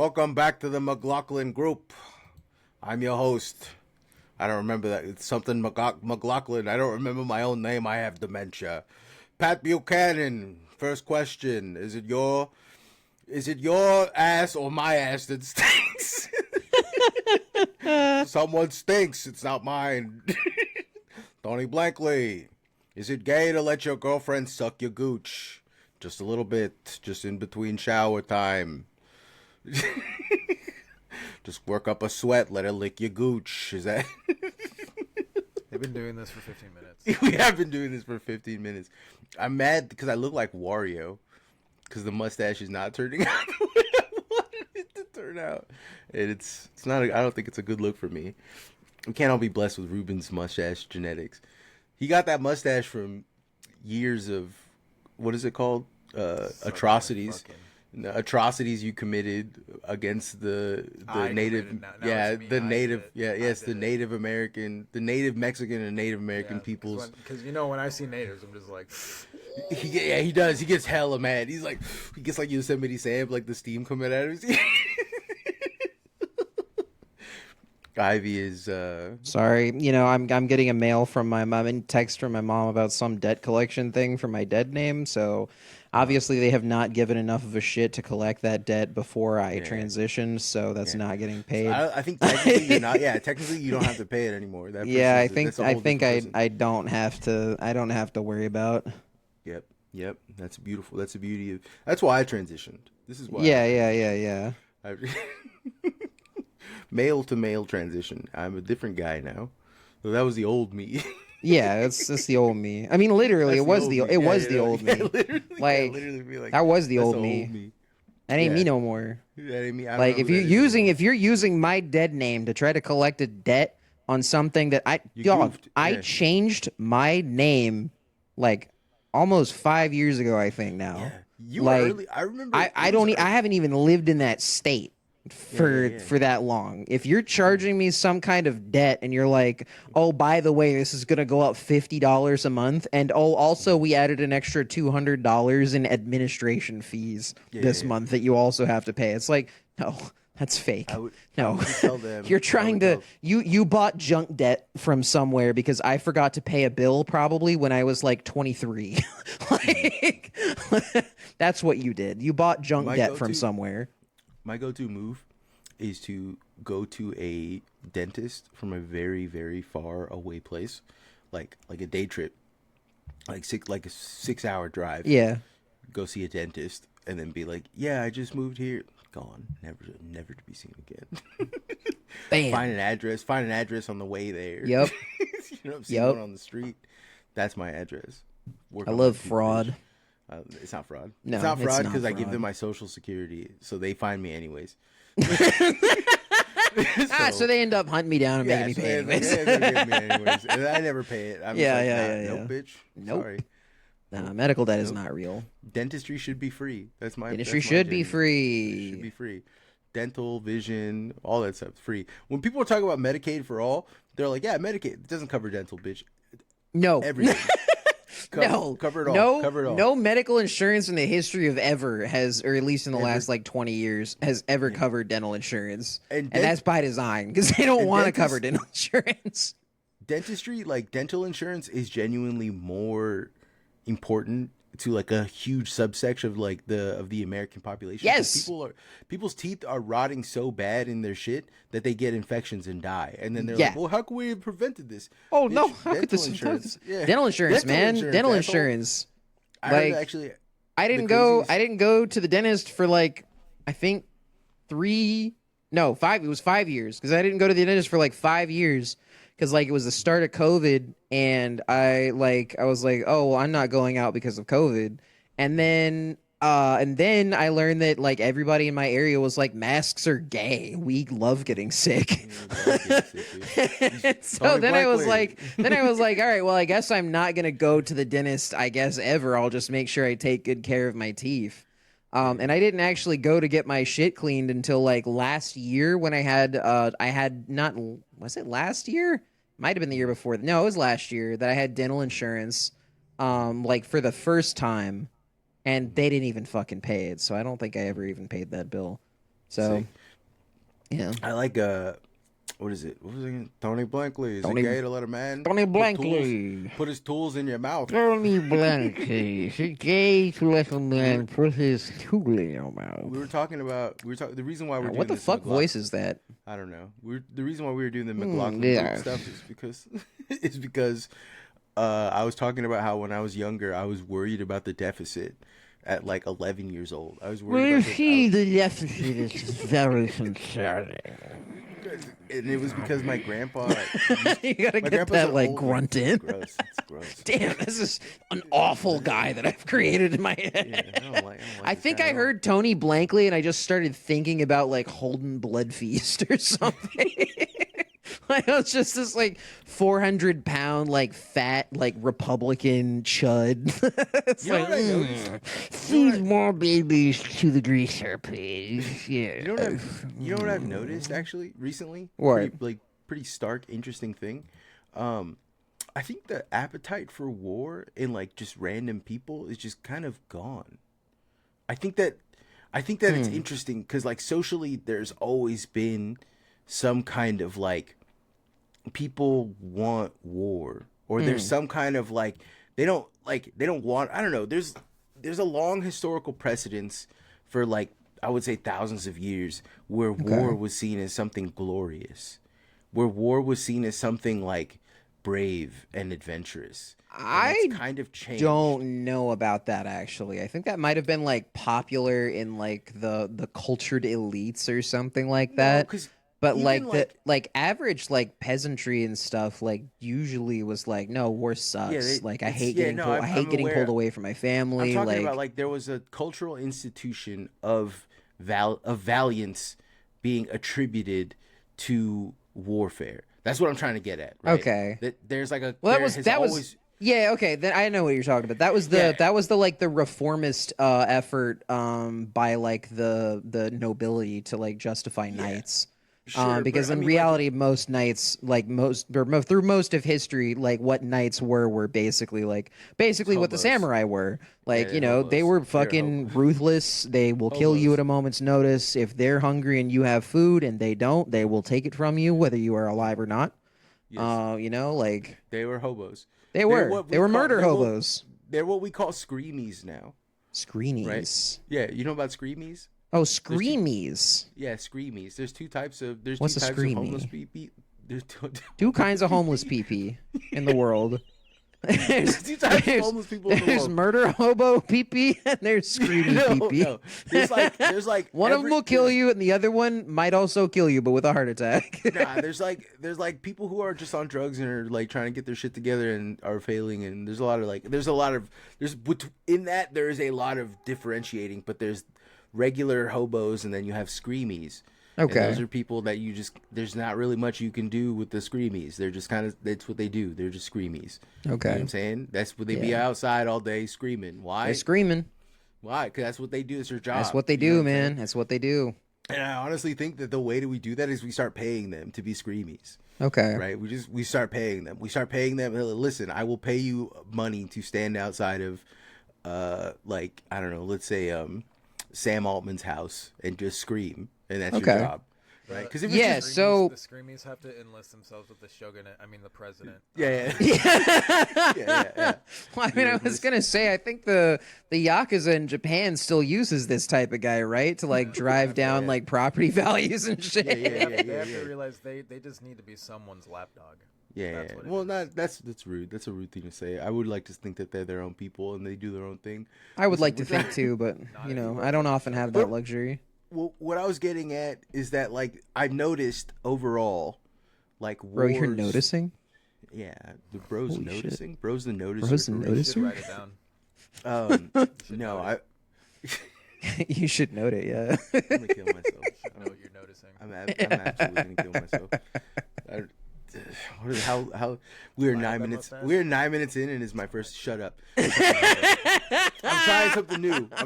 Welcome back to the McLaughlin Group. I'm your host. I don't remember that. It's something McLaughlin. I don't remember my own name. I have dementia. Pat Buchanan. First question: Is it your ass or my ass that stinks? Someone stinks. It's not mine. Tony Blankley. Is it gay to let your girlfriend suck your gooch? Just a little bit. Just in between shower time. Just work up a sweat. Let her lick your gooch. Is that... They've been doing this for 15 minutes. We have been doing this for 15 minutes. I'm mad because I look like Wario. Because the mustache is not turning out the way I wanted it to turn out. And it's not. I don't think it's a good look for me. We can't all be blessed with Ruben's mustache genetics. He got that mustache from years of, what is it called? Atrocities. Atrocities you committed against the native, the Native American, the Native Mexican and Native American peoples. Because when I see natives, I'm just like, he does. He gets hella mad. He gets like Yosemite Sam, like the steam coming out of his. Ivy is sorry. I'm getting a mail from my mom and text from my mom about some debt collection thing for my dead name. So obviously they have not given enough of a shit to collect that debt before I transitioned. So that's not getting paid. So I think technically you're not. Yeah, technically you don't have to pay it anymore. I think I don't have to. I don't have to worry about. Yep. That's beautiful. That's the beauty of. That's why I transitioned. This is why. Yeah. Male to male transition. I'm a different guy now. So that was the old me. Yeah, that's the old me. I mean, literally, it was the old me. Like that was the old me. That ain't me no more. That ain't me. Like if you're using my dead name to try to collect a debt on something that I changed my name like almost 5 years ago. I think now. Yeah. You were early. I remember. I haven't even lived in that state for that long. If you're charging me some kind of debt and you're like, oh, by the way, this is gonna go up $50 a month, and also we added an extra $200 in administration fees this month that you also have to pay. It's like, no, that's fake. I would tell them, you're trying to you bought junk debt from somewhere because I forgot to pay a bill probably when I was like 23. Like that's what you did. You bought junk debt from somewhere. My go-to move is to go to a dentist from a very, very far away place, like a day trip, like a 6-hour drive. Yeah. Go see a dentist and then be like, "Yeah, I just moved here." Gone, never to be seen again. Bam. Find an address on the way there. Yep. I'm seeing one on the street. That's my address. I love fraud. It's not fraud. No, it's not fraud because I give them my social security, so they find me anyways. So they end up hunting me down and making me pay anyways. And I never pay it. I'm nope, bitch. Nope. Sorry. Nah, medical debt is not real. Dentistry should be free. Dentistry should be free. It should be free. Dental, vision, all that stuff free. When people are talking about Medicaid for all, they're like, yeah, Medicaid. It doesn't cover dental, bitch. No. Everything. Cover it all. No medical insurance in the history of ever has, or at least in the last like 20 years, has ever covered dental insurance. And that's by design because they don't want to cover dental insurance. Dentistry, like dental insurance, is genuinely more important to like a huge subsection of like the American population. Yes, people's teeth are rotting so bad in their shit that they get infections and die. And then they're like, well, how can we have prevented this? Oh no, how could this insurance? Dental insurance, man. Dental insurance. I didn't go to the dentist for like I think 5. It was 5 years because I didn't go to the dentist for like 5 years. Because like it was the start of COVID, and I was like, oh, well, I'm not going out because of COVID, and then I learned that like everybody in my area was like, masks are gay. We love getting sick. So then I was like, all right, well, I guess I'm not gonna go to the dentist. I guess ever. I'll just make sure I take good care of my teeth. And I didn't actually go to get my shit cleaned until like last year when was it last year? Might have been the year before. No, it was last year that I had dental insurance, like for the first time, and they didn't even fucking pay it. So I don't think I ever even paid that bill. So, Sick. yeah. I like what is it? What was it again? Tony Blankley. Is Tony- it gay to let a man Tony put Blankley. put his tools in your mouth? Tony Blankley. Is it gay to let a man put his tool in your mouth? We were talking. The reason why we're doing What the this fuck McLaughlin- voice is that? I don't know. The reason why we were doing the McLaughlin yeah. stuff is because I was talking about how when I was younger, I was worried about the deficit at like 11 years old. I was worried about the deficit is very concerning. and it was because my grandpa. You gotta My get grandpa's that an like old- grunt in. Gross. It's gross. Damn, this is an awful guy that I've created in my head. Yeah, I don't like I this think guy I at all. heard Tony Blankley and I just started thinking about like Holden Blood Feast or something. Like, I was just this like 400-pound like fat like Republican chud. It's You know like, what I noticed? feed more babies to the greaser, please. Yeah. You know what I've noticed actually recently? What? Pretty stark, interesting thing. I think the appetite for war in like just random people is just kind of gone. I think that it's interesting because like socially, there's always been some kind of like people want war, or there's some kind of like they don't want. I don't know. There's a long historical precedence for like I would say thousands of years where war was seen as something glorious, where war was seen as something like brave and adventurous. And it's kind of changed. Don't know about that actually. I think that might have been like popular in like the cultured elites or something like that. 'Cause but even, like the like average like peasantry and stuff like usually was like, no, war sucks. Like I hate getting pulled, I hate getting pulled away from my family. I'm talking like about like there was a cultural institution of valiance being attributed to warfare. That's what I'm trying to get at. Right? Okay. That there's like a well, there has always, yeah, okay. Then I know what you're talking about. That was the like the reformist effort by like the nobility to like justify knights. Sure, Because but, I in mean, reality, most knights, like through most of history, like what knights were basically what the hobos. samurai were. Like, Yeah, you know, they hobos. were They're fucking ruthless. They will kill you Hobos. at a moment's notice. If they're hungry and you have food and they don't, they will take it from you, whether you are alive or not. Yes. You know, like they were hobos. they what were we call- murder they're what- hobos. They're what we call screamies now. Screenies. Right. Yeah, you know about screamies? Oh, screamies. Yeah, screamies. There's two types of What's two a types of homeless screamie? people. There's Two kinds of homeless pee in the world. there's two types of homeless people in the There's world. murder hobo pee and there's screaming pee. No. There's like One of them will kill you, and the other one might also kill you, but with a heart attack. Nah, there's like people who are just on drugs and are like trying to get their shit together and are failing, and there's in that there is a lot of differentiating, but there's regular hobos and then you have screamies. Okay. And those are people that there's not really much you can do with the screamies. They're just that's what they do. They're just screamies. Okay. You know what I'm saying? That's what they be outside all day screaming. Why? They're screaming. Why? Because that's what they do. It's their job. That's what they You know do, I'm man. saying? That's what they do. And I honestly think that the way that we do that is we start paying them to be screamies. Okay. Right? We start paying them. We start paying them. Listen, I will pay you money to stand outside of, like, I don't know, let's say Sam Altman's house and just scream, and that's your job. Right? Because if Yeah, it's just, so the screamies have to enlist themselves with the shogunate. I mean, the president. yeah. Well, I mean, I was gonna say, I think the Yakuza in Japan still uses this type of guy, right, to like drive down like property values and shit. They have to realize they just need to be someone's lapdog. Yeah. That's what it Well, is. that's rude. That's a rude thing to say. I would like to think that they're their own people and they do their own thing. I would like to think too, but you know, I don't often have that luxury. Well, what I was getting at is that like I've noticed overall, like Bro, you're wars- noticing? Yeah, the bro's Holy shit. noticing. Bro's the noticer. Bro's the for real. You noticer? should write it down. No, I. You should note it, yeah. I'm gonna kill myself. Know what you're noticing. I'm absolutely gonna kill myself. How we are Line up 9 that minutes. mustache? We're 9 minutes in, and it's my first. Shut up. I'm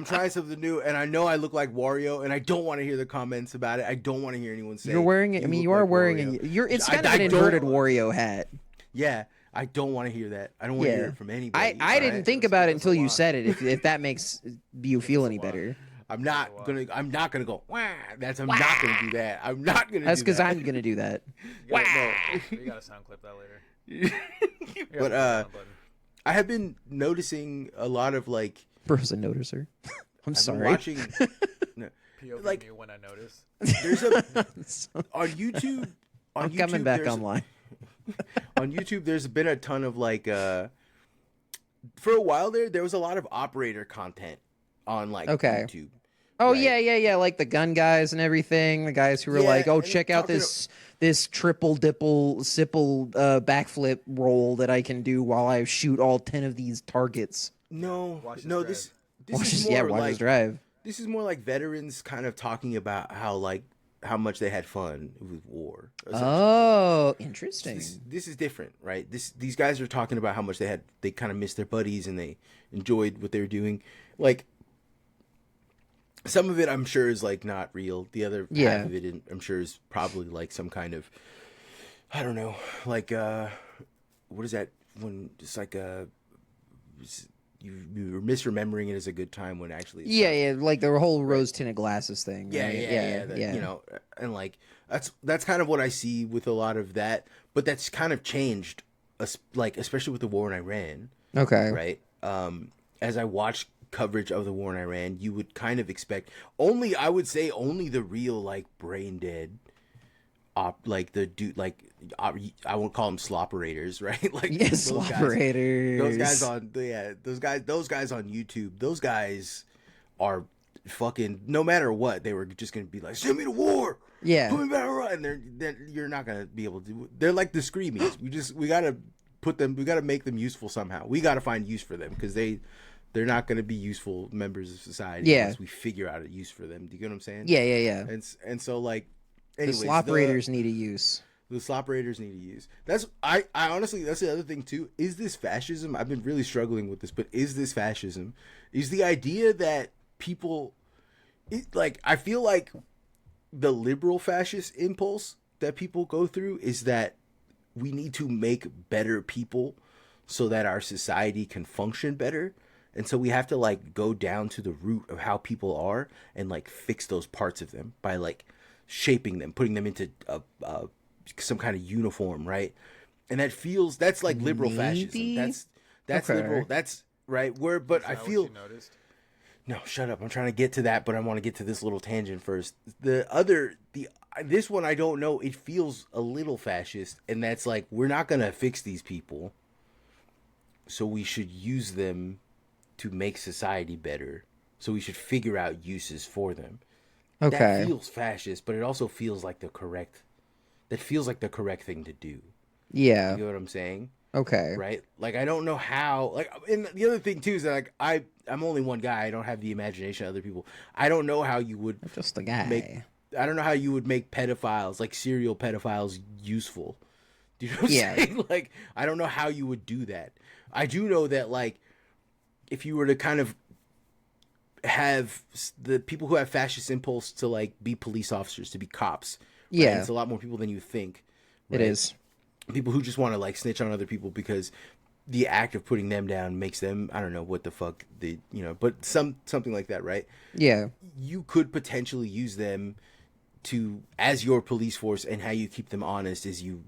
trying something new, and I know I look like Wario, and I don't want to hear the comments about it. I don't want to hear anyone say You're wearing it. I mean, look you are like wearing Wario." it's I- kind of I an don't- inverted Wario hat. Yeah, I don't want to hear that. I don't want to hear it from anybody. I didn't alright? think about it That's until a you lot. said it. If that makes you feel any better. I'm not gonna go. Wah! I'm not gonna do that. I'm not gonna. That's do because that. I'm gonna do that. You gotta sound clip that later. But I have been noticing a lot of like. Bro's a noticer. I'm I've sorry. been watching. No, POV like me when I notice. there's a on YouTube. I'm coming back online. On YouTube, there's been a ton of like. For a while there was a lot of operator content on like YouTube. Oh right? yeah, like the gun guys and everything. The guys who were Yeah, like, "Oh, and check out this triple dipple sipple backflip roll that I can do while I shoot all 10 of these targets." This is more watch like us drive. This is more like veterans kind of talking about how much they had fun with war. Oh, interesting. This is different, right? These guys are talking about how much they kind of missed their buddies and they enjoyed what they were doing. Like some of it I'm sure is like not real. The other half of it I'm sure is probably like some kind of, I don't know, like what is that when it's like you're misremembering it as a good time when actually it's like the whole rose tinted glasses thing. Yeah, right? You know, and like that's kind of what I see with a lot of that, but that's kind of changed, like especially with the war in Iran. Okay. Right. As I watch coverage of the war in Iran, you would kind of expect only the real like brain dead. Like the dude, like I won't call them slopperators, right? Like slopperators. Those guys on YouTube. Those guys are fucking. No matter what, they were just gonna be like, "Send me to war." Yeah. Put me back right, and you're not gonna be able to. They're like the Screamies. We gotta put them. We gotta make them useful somehow. We gotta find use for them because they're not gonna be useful members of society unless we figure out a use for them. Do you get what I'm saying? Yeah. And so like. Anyways, the sloperators need a use. The sloperators need a use. I honestly, that's the other thing too. Is this fascism? I've been really struggling with this, but is this fascism? Is the idea that people, I feel like the liberal fascist impulse that people go through is that we need to make better people so that our society can function better. And so we have to like go down to the root of how people are and like fix those parts of them by like shaping them, putting them into some kind of uniform, right? And that's like liberal fascism. That's okay. Liberal. That's right. But I feel no, shut up. I'm trying to get to that, but I want to get to this little tangent first. This one I don't know. It feels a little fascist, and that's like we're not gonna fix these people, so we should use them to make society better. So we should figure out uses for them. Okay. That feels fascist, but it also feels like the correct thing to do. Yeah. You know what I'm saying? Okay. Right? Like I don't know how and the other thing too is that like I'm only one guy. I don't have the imagination of other people. I don't know how you would just a guy. I don't know how you would make pedophiles, like serial pedophiles, useful. Do you know what I'm saying? Like I don't know how you would do that. I do know that like if you were to kind of have the people who have fascist impulse to like be police officers, to be cops. Right? Yeah. It's a lot more people than you think. Right? It is. People who just want to like snitch on other people because the act of putting them down makes them, I don't know what the fuck but something like that, right? Yeah. You could potentially use them to as your police force, and how you keep them honest is you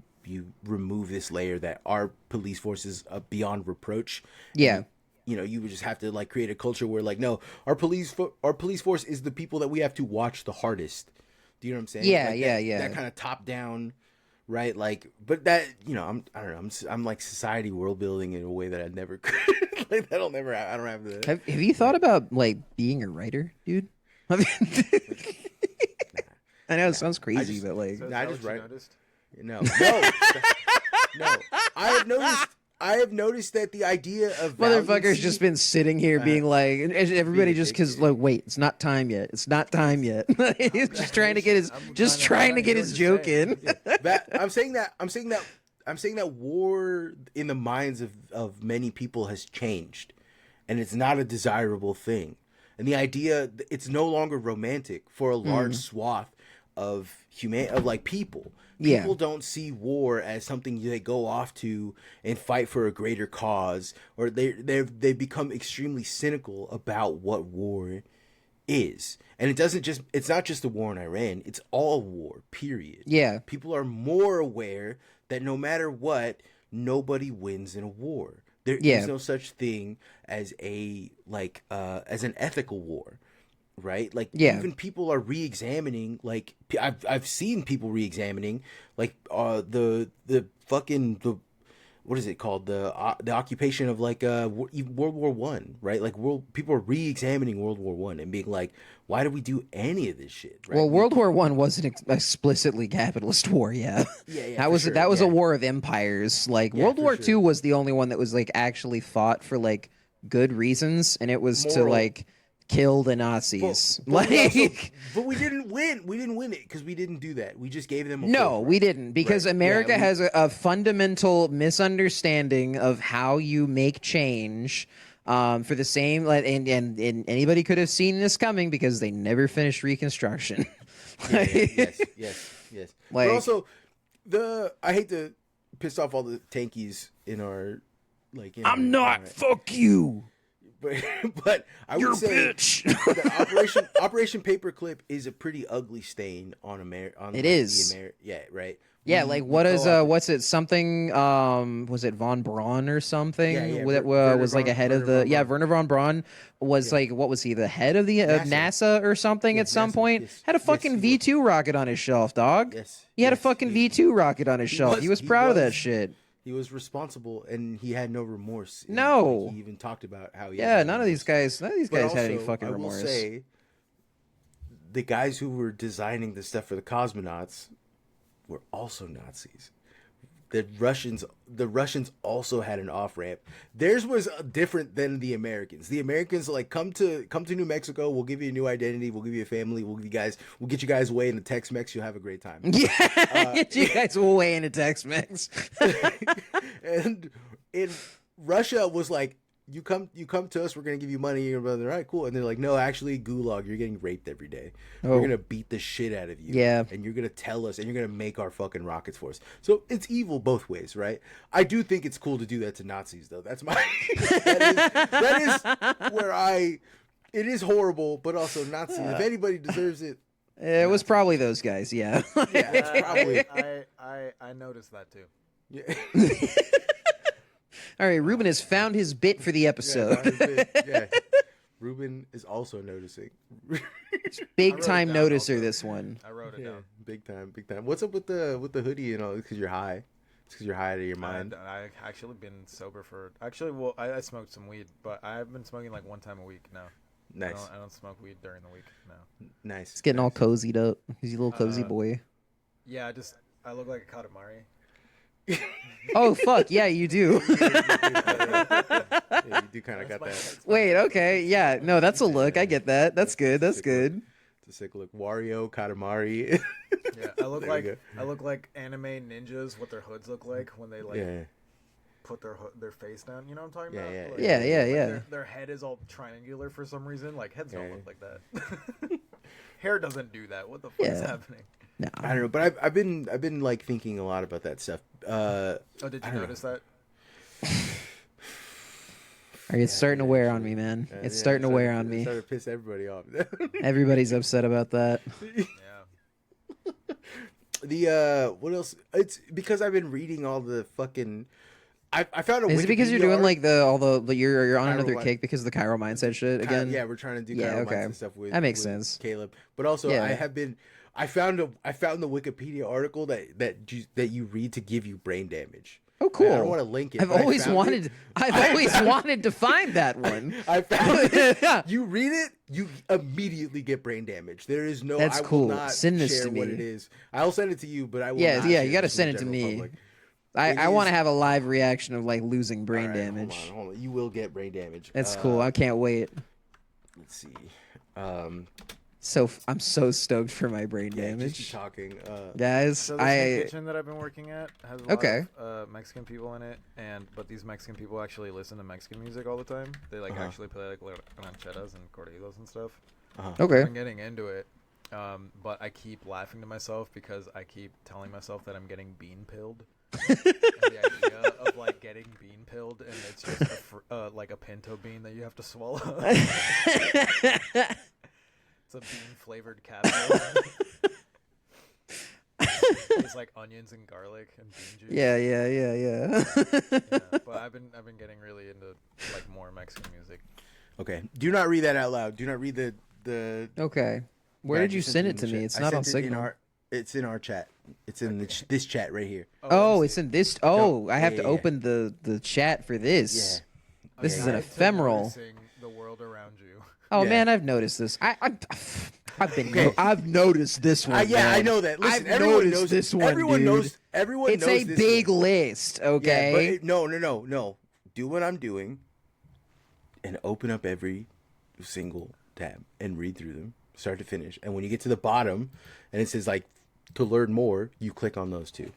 remove this layer that our police force is beyond reproach. Yeah. You would just have to like create a culture where like, no, our police force is the people that we have to watch the hardest. Do you know what I'm saying? Yeah, like yeah. That kind of top down, right? Like, but that I don't know. I'm like society world building in a way that I never could. Like that'll never. I don't have the. Have you thought about like being a writer, dude? I mean, I know it sounds crazy, but like, So I just write. Noticed? No. I have noticed that the idea of motherfucker's valiancy- just been sitting here being like, and everybody just because like, wait, it's not time yet. It's not time yet. He's just trying to get his joke in. I'm saying that war in the minds of many people has changed, and it's not a desirable thing. And the idea, it's no longer romantic for a large swath of people. People don't see war as something they go off to and fight for a greater cause, or they've become extremely cynical about what war is. And it's not just the war in Iran, it's all war, period. Yeah. People are more aware that no matter what, nobody wins in a war. There is no such thing as as an ethical war, right? Like even people are re-examining. Like I've seen people re-examining like the what is it called, the occupation of like World War One, right? Like people are re-examining World War One and being like, why did we do any of this shit? Right? Well, World War One wasn't explicitly capitalist war, yeah. That was a war of empires. Like World War Two was the only one that was like actually fought for like good reasons, and it was to like kill the Nazis. But we didn't win. We didn't win it because we didn't do that. We just gave them we didn't, because America has a fundamental misunderstanding of how you make change. For the same, and anybody could have seen this coming because they never finished Reconstruction. Yes. Like, but also, I hate to piss off all the tankies in our I'm not. Fuck you. But I would say bitch. that Operation Paperclip is a pretty ugly stain on America. It is. Right. Yeah, what's it? Something, was it von Braun or something? That was like a head of the, Werner von Braun was like, what was he, the head of the NASA or something at some point? Had a fucking V2 rocket on his shelf, dog. He had a fucking V2 rocket on his shelf. He was proud of that shit. He was responsible, and he had no remorse. No. He even talked about how he none of these guys had any fucking remorse. I will say, the guys who were designing the stuff for the cosmonauts were also Nazis. The Russians also had an off ramp. Theirs was different than the Americans. The Americans like come to New Mexico. We'll give you a new identity. We'll give you a family. We'll get you guys away in the Tex-Mex. You'll have a great time. Yeah, get you guys away in the Tex-Mex. And in Russia was like, you come to us, we're gonna give you money. You're gonna be like, all right, cool. And they're like, no, actually, gulag, you're getting raped every day. We're gonna beat the shit out of you. Yeah. And you're gonna tell us, and you're gonna make our fucking rockets for us. So it's evil both ways, right? I do think it's cool to do that to Nazis, though. That's my that is where it is horrible, but also Nazi. If anybody deserves it, it was probably those guys. Yeah. It's probably. I noticed that too. Yeah. All right, Ruben has found his bit for the episode. Yeah. Ruben is also noticing. Big time noticer, this one. I wrote it down. Big time. What's up with the hoodie and all? Because you're high. It's because you're high out of your mind. I actually been sober for. I smoked some weed, but I've been smoking like one time a week now. Nice. I don't smoke weed during the week now. Nice. It's getting all cozied up. He's a little cozy boy. Yeah, I look like a Katamari. Oh fuck yeah, you do. Yeah, you do kind of got that. Wait, okay, yeah, no, that's a look. I get that. That's good. That's good. It's a sick look. Wario, Katamari. Yeah, I look like anime ninjas. What their hoods look like when they put their face down. You know what I'm talking about? Yeah. Their head is all triangular for some reason. Like heads don't look like that. Hair doesn't do that. What the fuck is happening? No. I don't know, but I've been like thinking a lot about that stuff. Did you notice that? It's starting to wear on me, man. It's starting to wear on me. It's starting to piss everybody off. Everybody's upset about that. Yeah. What else? It's because I've been reading all the fucking. I found a. Is it because you're doing like you're on another kick because of the Chiral mindset shit again? Yeah, we're trying to do Chiral mindset stuff with that makes sense. Caleb, but also I found the Wikipedia article that you read to give you brain damage. Oh, cool! I don't want to link it. I've always wanted to find that one. I found it. You read it, you immediately get brain damage. There is no. That's cool. Will not send this share to me. What it is. I'll send it to you, but I will. Yeah. You got to to send it to me. I want to have a live reaction of like losing brain damage. Hold on. You will get brain damage. That's cool. I can't wait. Let's see. So I'm so stoked for my brain damage. Just talking, guys. So this kitchen that I've been working at has a lot of Mexican people in it, but these Mexican people actually listen to Mexican music all the time. They actually play like rancheras and corridos and stuff. Okay. I'm getting into it, but I keep laughing to myself because I keep telling myself that I'm getting bean pilled. And the idea of like getting bean pilled and it's just like a pinto bean that you have to swallow. It's a bean-flavored capsule. It's like onions and garlic and bean juice. Yeah. Yeah, but I've been getting really into like more Mexican music. Okay. Do not read that out loud. Do not read the Okay. Where Yeah, I did you just send sent it to in the me? chat. It's I not on sent it Signal. It's in our chat. It's in this chat right here. Oh, it's in this. Oh, I have to yeah. open the chat for this. Yeah. This Okay, is an yeah. ephemeral. Noticing the world around you. Oh Yeah. man, I've noticed this. I've noticed this one. Yeah, man. I know that. Listen, I've everyone noticed knows this one. Everyone dude. knows. Everyone It's knows a this big one. list. Yeah, Okay. but no. Do what I'm doing, and open up every single tab and read through them, start to finish. And when you get to the bottom, and it says like to learn more, you click on those two.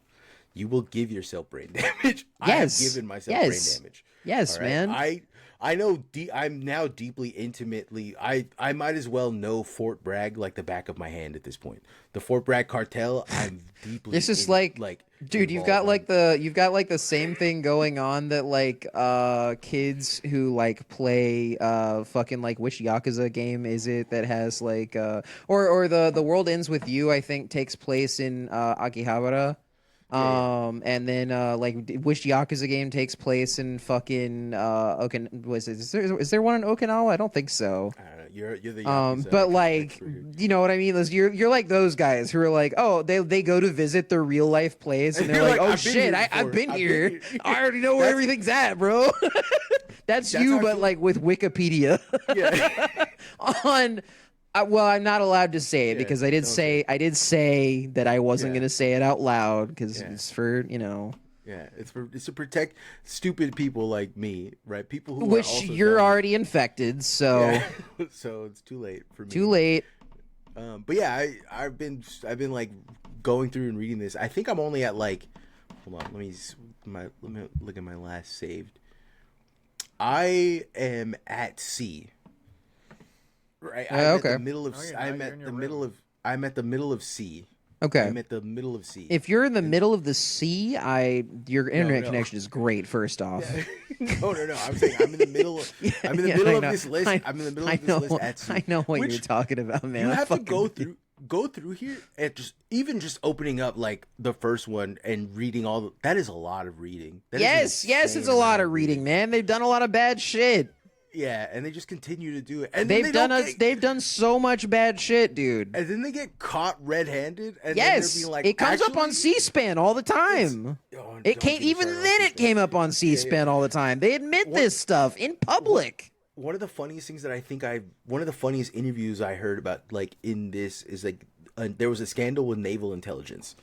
You will give yourself brain damage. I have given myself brain damage. Yes, All right? man. I know. I'm now deeply intimately. I might as well know Fort Bragg like the back of my hand at this point. The Fort Bragg cartel. I'm deeply. This is dude, you've got like the same thing going on that like kids who like play fucking like which Yakuza game is it that has like or the World Ends With You, I think takes place in Akihabara. And then like which Yakuza game takes place in fucking is there one in Okinawa? I don't think so. I don't know. You're the Yakuza But like, expert. you know what I mean? You're like those guys who are like, oh, they go to visit their real life place and they're You're like, like, oh "I've been shit, here I've been before. here. I already know where everything's at, bro. That's That's you, how I but feel- like with Wikipedia. Yeah. On, well, I'm not allowed to say it Yeah, because I did say that I wasn't Yeah. gonna say it out loud because Yeah. it's for Yeah, it's to protect stupid people like me, right? People who are which also you're dumb. already infected, so Yeah. So it's too late for me. too late. But yeah, I've been like going through and reading this. I think I'm only at like, hold on, let me look at my last saved. I am at C. Right. I'm okay. at the middle of. Oh, you're I'm not- you're at in the your middle of. I'm at the middle of C. Okay. I'm at the middle of C. If you're in the middle of the sea, your internet no. connection is great. First off, No. I'm saying I'm in the middle of. I'm in the Yeah, middle I of know. this list. I'm in the middle I of this know, list at C. I know what Which you're talking about, man. You I have to fucking- go through here and just opening up like the first one and reading all. That is a lot of reading. That is an Yes, it's insane a lot amount of reading, man. They've done a lot of bad shit. Yeah, and they just continue to do it. And then They've done so much bad shit, dude. And then they get caught red-handed. And Yes, then they're being like, it comes up on "Actually, C-SPAN all the time. Oh, It don't can't get me even started on then. It C-SPAN. came up on C-SPAN all the time. They admit this stuff in public. One of the funniest things that I think one of the funniest interviews I heard about like in this is like there was a scandal with naval intelligence,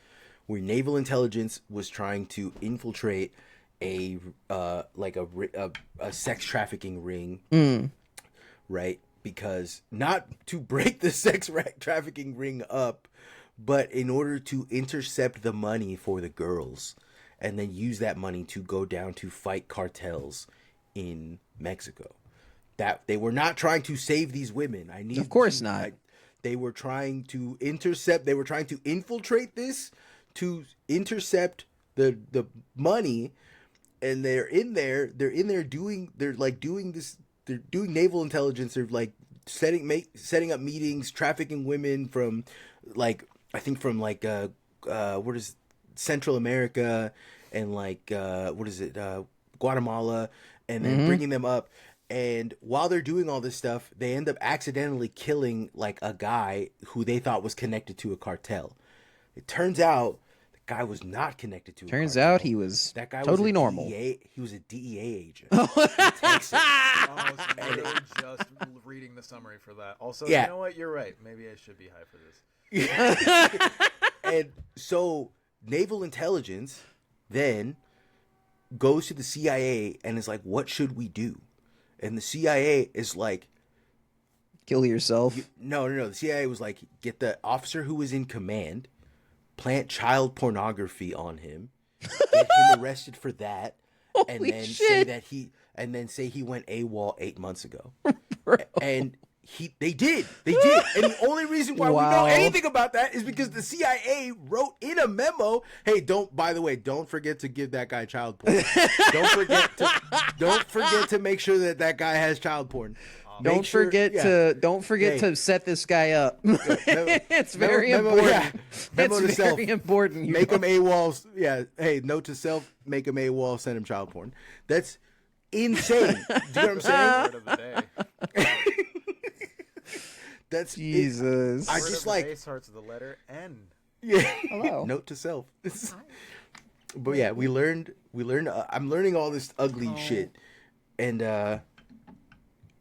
where naval intelligence was trying to infiltrate a sex trafficking ring, right? Because not to break the trafficking ring up, but in order to intercept the money for the girls, and then use that money to go down to fight cartels in Mexico. That they were not trying to save these women. Of course not. They were trying to intercept. They were trying to infiltrate this to intercept the money, and they're in there doing this. They're doing naval intelligence. They're like setting up meetings, trafficking women from like I think from like what is Central America and like Guatemala, and then bringing them up. And while they're doing all this stuff, they end up accidentally killing like a guy who they thought was connected to a cartel. It turns out the guy was not connected to a Turns cartel. out he was That guy totally was a normal. He was a DEA agent in Texas. I was literally just reading the summary for that. Also, Yeah. you know what? You're right. Maybe I should be high for this. And so naval intelligence then goes to the CIA and is like, what should we do? And the CIA is like, Kill yourself. no. The CIA was like, get the officer who was in command, plant child pornography on him, get him arrested for that, and Holy then shit. say he went AWOL 8 months ago. And they did. And the only reason why we know Wow. anything about that is because the CIA wrote in a memo, hey, don't forget to give that guy child porn. Don't forget to make sure that guy has child porn. Don't forget to set this guy up. It's very important. Yeah. Memo It's to self. very important. Make him AWOL. Yeah. Hey, note to self: make him AWOL. Send him child porn. That's insane. Do you know what I'm saying? Word of the day. That's Jesus. I Word just of the like day starts with the letter N. yeah. Hello. Note to self. But yeah, we learned. I'm learning all this ugly shit, and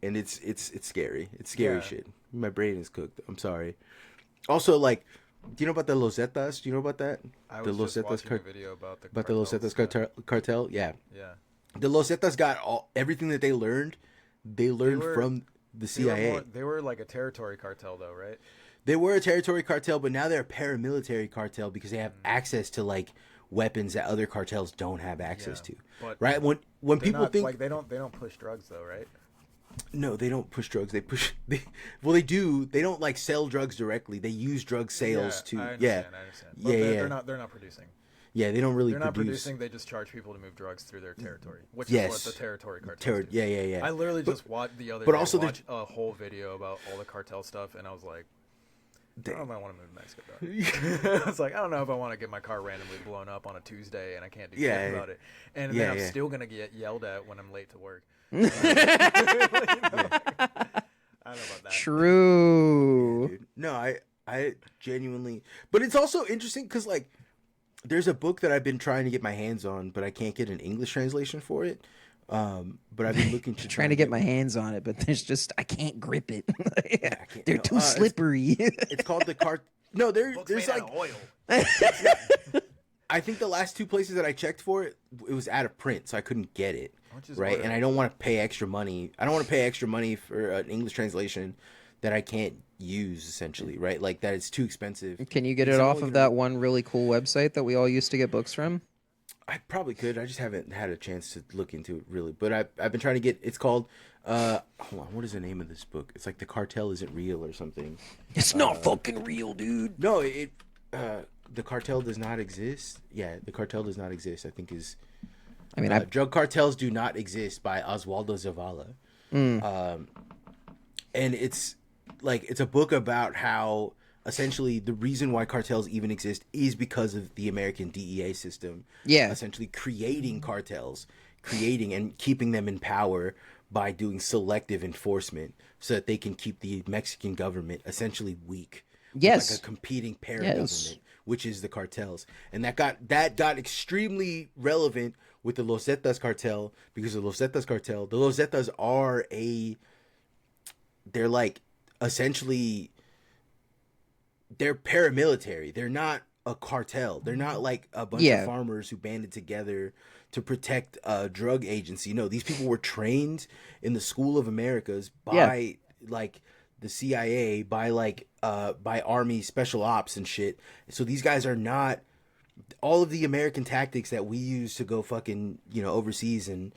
it's scary. It's scary shit. My brain is cooked. I'm sorry. Also, like, do you know about the Losetas? Do you know about that? I The was just Losetas watching a video about the Losetas cartel. Yeah. Yeah. The Losetas got everything that they learned. They learned from the CIA. They were like a territory cartel, though, right? They were a territory cartel, but now they're a paramilitary cartel because they have access to like weapons that other cartels don't have access to. But right? When people think like they don't push drugs though, right? No, they don't push drugs. Well, they do. They don't like sell drugs directly. They use drug sales to. I understand. But they're not producing. Yeah, they don't really. They're not producing. They just charge people to move drugs through their territory, which Yes. is what the territory cartels do. Yeah. I literally just watched the other but day. also watched a whole video about all the cartel stuff, and I was like, I don't know if I want to move to Mexico, dog. I was like, I don't know if I want to get my car randomly blown up on a Tuesday and I can't do shit about it. And then I'm still going to get yelled at when I'm late to work. I don't know about that. True. Yeah, dude. No, I genuinely. But it's also interesting because, like, there's a book that I've been trying to get my hands on, but I can't get an English translation for it. But I've been looking to trying to get my hands on it, but I can't grip it. They're too it's- slippery. It's called the cart. No, there's Made like out of oil. I think the last two places that I checked for it, it was out of print, so I couldn't get it. Right, and I don't want to pay extra money. I don't want to pay extra money for an English translation that I can't use, essentially. Right, like that it's too expensive. Can you get it off of that one really cool website that we all used to get books from? I probably could. I just haven't had a chance to look into it really. But I've been trying to get. It's called. Hold on. What is the name of this book? It's like The Cartel Isn't Real or something. It's not fucking real, dude. No, The Cartel Does Not Exist. Yeah, The Cartel Does Not Exist. I think is. I mean, Drug Cartels Do Not Exist by Oswaldo Zavala. And it's like it's a book about how essentially the reason why cartels even exist is because of the American DEA system. Yeah. Essentially creating cartels, creating and keeping them in power by doing selective enforcement so that they can keep the Mexican government essentially weak. Yes. Like a competing para-government, which is the cartels. And that got extremely relevant with the Los Zetas cartel because the Los Zetas are they're like essentially they're paramilitary. They're not a cartel. They're not like a bunch of farmers who banded together to protect a drug agency. No, these people were trained in the School of Americas by like the CIA, by Army Special Ops and shit. So these guys are not all of the American tactics that we use to go fucking, overseas and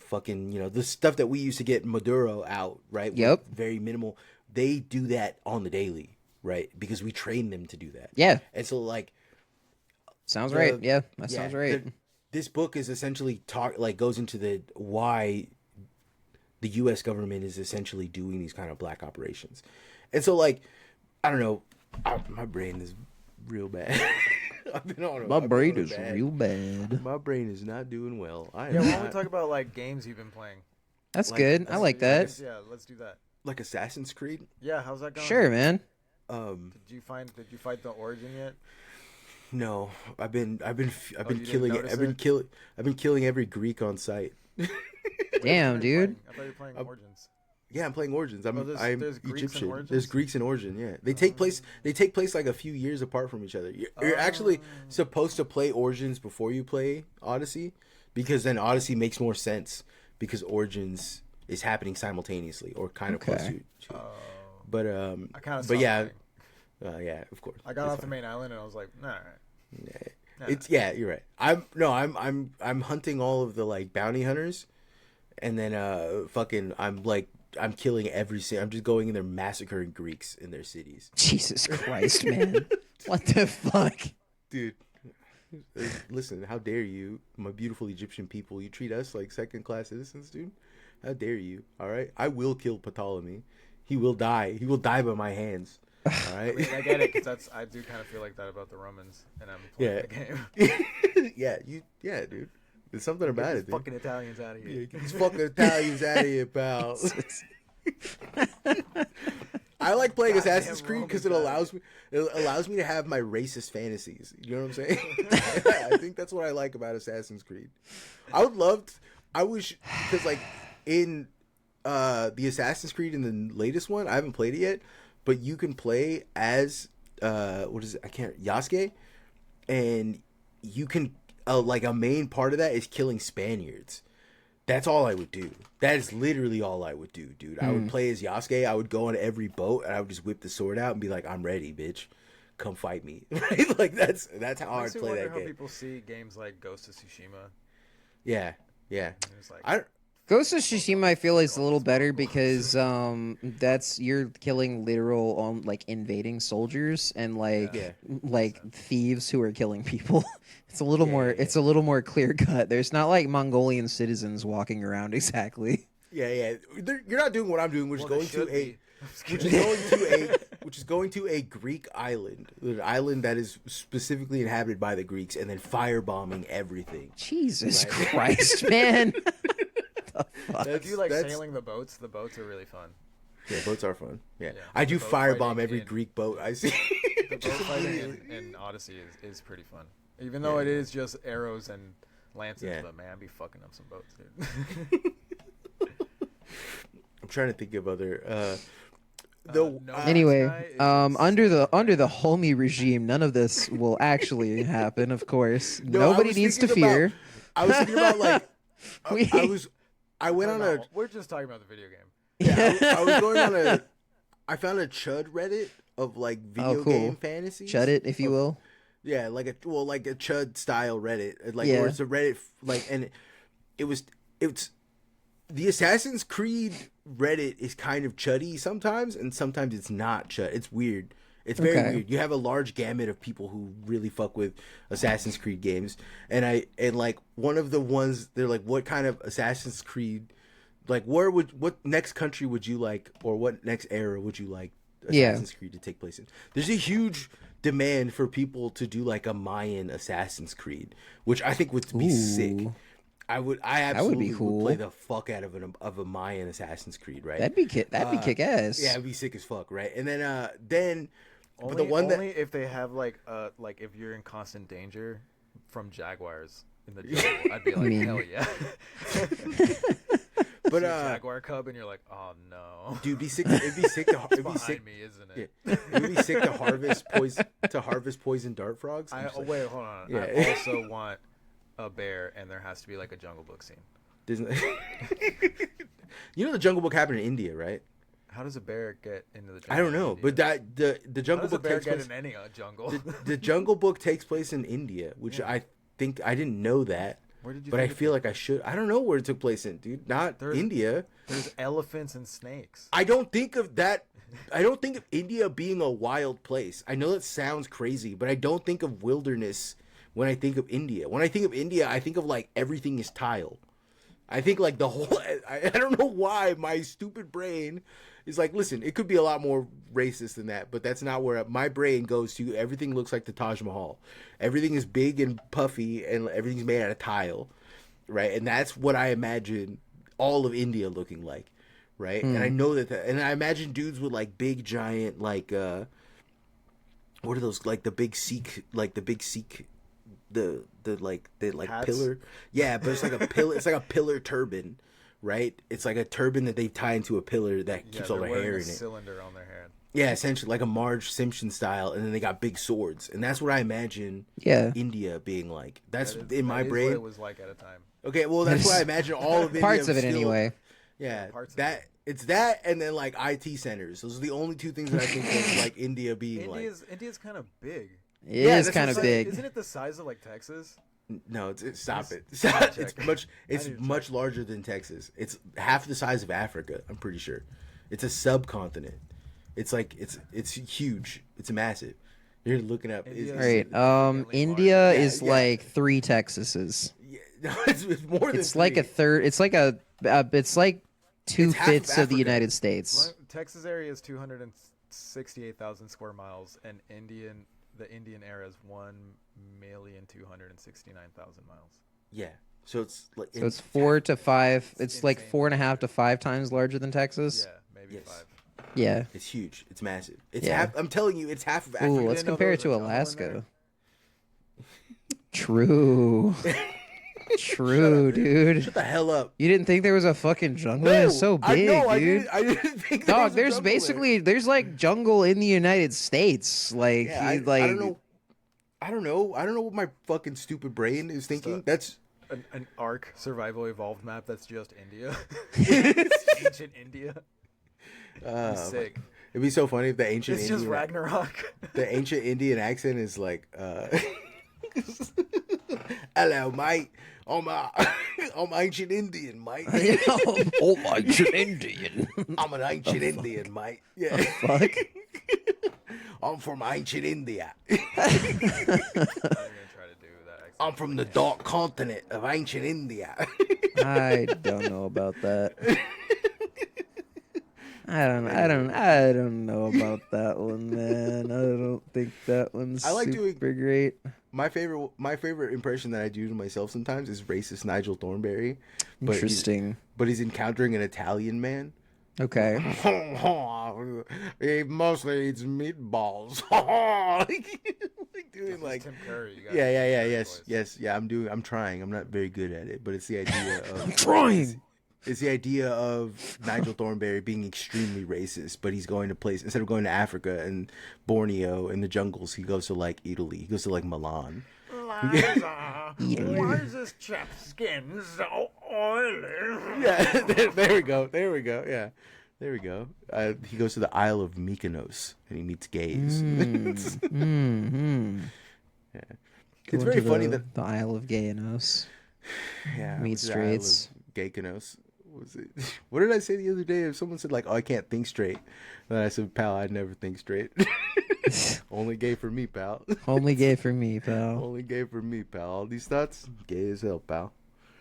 fucking, the stuff that we use to get Maduro out, right? Yep. Very minimal. They do that on the daily, right? Because we train them to do that. Yeah. And so like sounds right. Yeah, that sounds right. This book is essentially goes into the why the U.S. government is essentially doing these kind of black operations. And so like, I don't know, my brain is real bad. My brain is real bad. My brain is not doing well. Why don't we talk about like games you've been playing? That's good. I like that. Yeah, let's do that. Like Assassin's Creed? Yeah, how's that going? Sure, man. Did you fight the origin yet? No, I've been killing every Greek on sight. Damn, dude. I thought you were playing Origins. Yeah, I'm playing Origins. I'm there's Greeks Egyptian. in Origins? There's Greeks in Origin. Yeah, they take place like a few years apart from each other. You're actually supposed to play Origins before you play Odyssey, because then Odyssey makes more sense because Origins is happening simultaneously or kind of close to. But I kind of. But yeah, yeah, of course. I got off the main island and I was like, nah. Yeah, you're right. I'm hunting all of the like bounty hunters, and then I'm killing I'm just going in there massacring Greeks in their cities. Jesus Christ, man. What the fuck? Dude, listen, how dare you, my beautiful Egyptian people, you treat us like second-class citizens, dude? How dare you? All right, I will kill Ptolemy. He will die. He will die by my hands. All right. I mean, I get it because I do kind of feel like that about the Romans, and I'm playing the game. Yeah, dude. There's something about Get it, these dude. fucking Italians out of here. Yeah, get these fucking Italians out of here, pal. I like playing Assassin's Creed because it allows me to have my racist fantasies. You know what I'm saying? I think that's what I like about Assassin's Creed. I wish because like in the Assassin's Creed in the latest one, I haven't played it yet, but you can play as what is it? Yasuke, and you can like a main part of that is killing Spaniards. That's all I would do. That is literally all I would do, dude. I would play as Yasuke. I would go on every boat and I would just whip the sword out and be like, "I'm ready, bitch. Come fight me." Right? Like that's how I'd play that game. How people see games like Ghost of Tsushima. Yeah. It's like, Ghost of Tsushima, I feel is a little better because that's you're killing literal like invading soldiers and like thieves who are killing people. It's a little more clear cut. There's not like Mongolian citizens walking around exactly. Yeah. You're not doing what I'm doing, which is going to a Greek island, an island that is specifically inhabited by the Greeks, and then firebombing everything. Jesus Christ, man. I do like sailing the boats. The boats are really fun. Yeah, boats are fun. Yeah. I do firebomb every Greek boat I see. The boat fighting in Odyssey is pretty fun. Even though it is just arrows and lances, but man, I'd be fucking up some boats, dude. I'm trying to think of other anyway, under the Homie regime, none of this will actually happen, of course. Nobody needs to fear. I was thinking about like I went on a. We're just talking about the video game. Yeah, I was going on I found a Chud Reddit of like video game fantasies. Chud it, if you will. Yeah, like a Chud style Reddit, like or it's a Reddit like, and it was the Assassin's Creed Reddit is kind of chuddy sometimes, and sometimes it's not chud. It's weird. It's very weird. You have a large gamut of people who really fuck with Assassin's Creed games, and like one of the ones they're like, what kind of Assassin's Creed, like what next country would you like, or what next era would you like Assassin's Creed to take place in? There's a huge demand for people to do like a Mayan Assassin's Creed, which I think would be sick. I absolutely would play the fuck out of a Mayan Assassin's Creed, right? That'd be kick ass. Yeah, it'd be sick as fuck, right? And then only if they have like if you're in constant danger from jaguars in the jungle, I'd be like, hell yeah. But jaguar cub, and you're like, oh no, dude, it'd be sick to behind me, isn't it? Yeah. It would be sick to harvest poison dart frogs. Wait, hold on. Yeah. I also want a bear, and there has to be like a Jungle Book scene. You know the Jungle Book happened in India, right? How does a bear get into the jungle? I don't know, but the Jungle Book takes place in any jungle. The Jungle Book takes place in India, which I think I didn't know that. Where did you? But I feel like I should. I don't know where it took place in, dude. India. There's elephants and snakes. I don't think of that. I don't think of India being a wild place. I know that sounds crazy, but I don't think of wilderness when I think of India. When I think of India, I think of like everything is tile. I think like the whole. I don't know why my stupid brain is like, listen, it could be a lot more racist than that, but that's not where my brain goes to. Everything looks like the Taj Mahal. Everything is big and puffy, and everything's made out of tile, right? And that's what I imagine all of India looking like, right? And I know and I imagine dudes with like big giant like what are those, like the big Sikh the Hats? pillar, yeah, but it's like a pillar. It's like a pillar turban, right? It's like a turban that they tie into a pillar that keeps all their hair in it. Cylinder on their head. Yeah, essentially like a Marge Simpson style, and then they got big swords, and that's what I imagine. India being like. That's in my brain. What it was like at a time. Okay, well that's what I imagine all of India. Parts of it anyway. Yeah, it's that, and then like IT centers. Those are the only two things that I think of like India being like. India's kind of big. It is kind of big. Isn't it the size of like Texas? No, stop it. It's much larger than Texas. It's half the size of Africa, I'm pretty sure. It's a subcontinent. It's like it's huge. It's massive. You're looking up. India is like 3 Texases. Yeah, no, it's more than it's 3. Like a third. It's like 2/5 of the Africa. United States. Texas area is 268,000 square miles, and the Indian area is 1,269,000 miles. Yeah. So it's like So it's 4 to 5. It's like insane. 4.5 to 5 times larger than Texas. Yeah, maybe 5. Yeah. It's huge. It's massive. It's Yeah. half. I'm telling you, it's half of Africa. Ooh, let's didn't know compare there it to was a jungle in Alaska. True. True, dude. Shut the hell up. You didn't think there was a fucking jungle? It's so big, dude. I didn't think. Dog, there's basically there's like jungle in the United States. Like, Yeah, I don't know. I don't know. I don't know what my fucking stupid brain is thinking. That's An ARK survival evolved map that's just India. It's ancient India. Sick. It'd be so funny if the ancient It's Indian, just Ragnarok. the ancient Indian accent is like, hello, mate. I'm ancient Indian, mate. Oh my Indian. I'm an ancient Indian, mate. Yeah. Fuck. I'm from ancient India. I'm gonna try to do that. Accent. I'm from the dark continent of ancient India. I don't know about that. I don't know about that one, man. I don't think that one's I like doing- super great. My favorite impression that I do to myself sometimes is racist Nigel Thornberry. Interesting. But he's encountering an Italian man. Okay. He mostly eats meatballs. like doing like Tim Curry. You gotta yeah, do yes, voice. yes, yeah. I'm trying. I'm not very good at it, but it's the idea of I'm trying. It's the idea of Nigel Thornberry being extremely racist, but he's going to place instead of going to Africa and Borneo and the jungles, he goes to like Italy. He goes to like Milan. Liza, why is this chap's skin so oily? Yeah, there we go. Yeah, there we go. He goes to the Isle of Mykonos and he meets gays. Mm-hmm. Yeah. It's Going very to funny the, that the Isle of Gayanos. yeah, meet to the Isle of straights. Gaykonos. Was it? What did I say the other day? If someone said like, "Oh, I can't think straight," then I said, "Pal, I never think straight." Only gay for me, pal. Only gay for me, pal. Only gay for me, pal. All these thoughts, gay as hell, pal.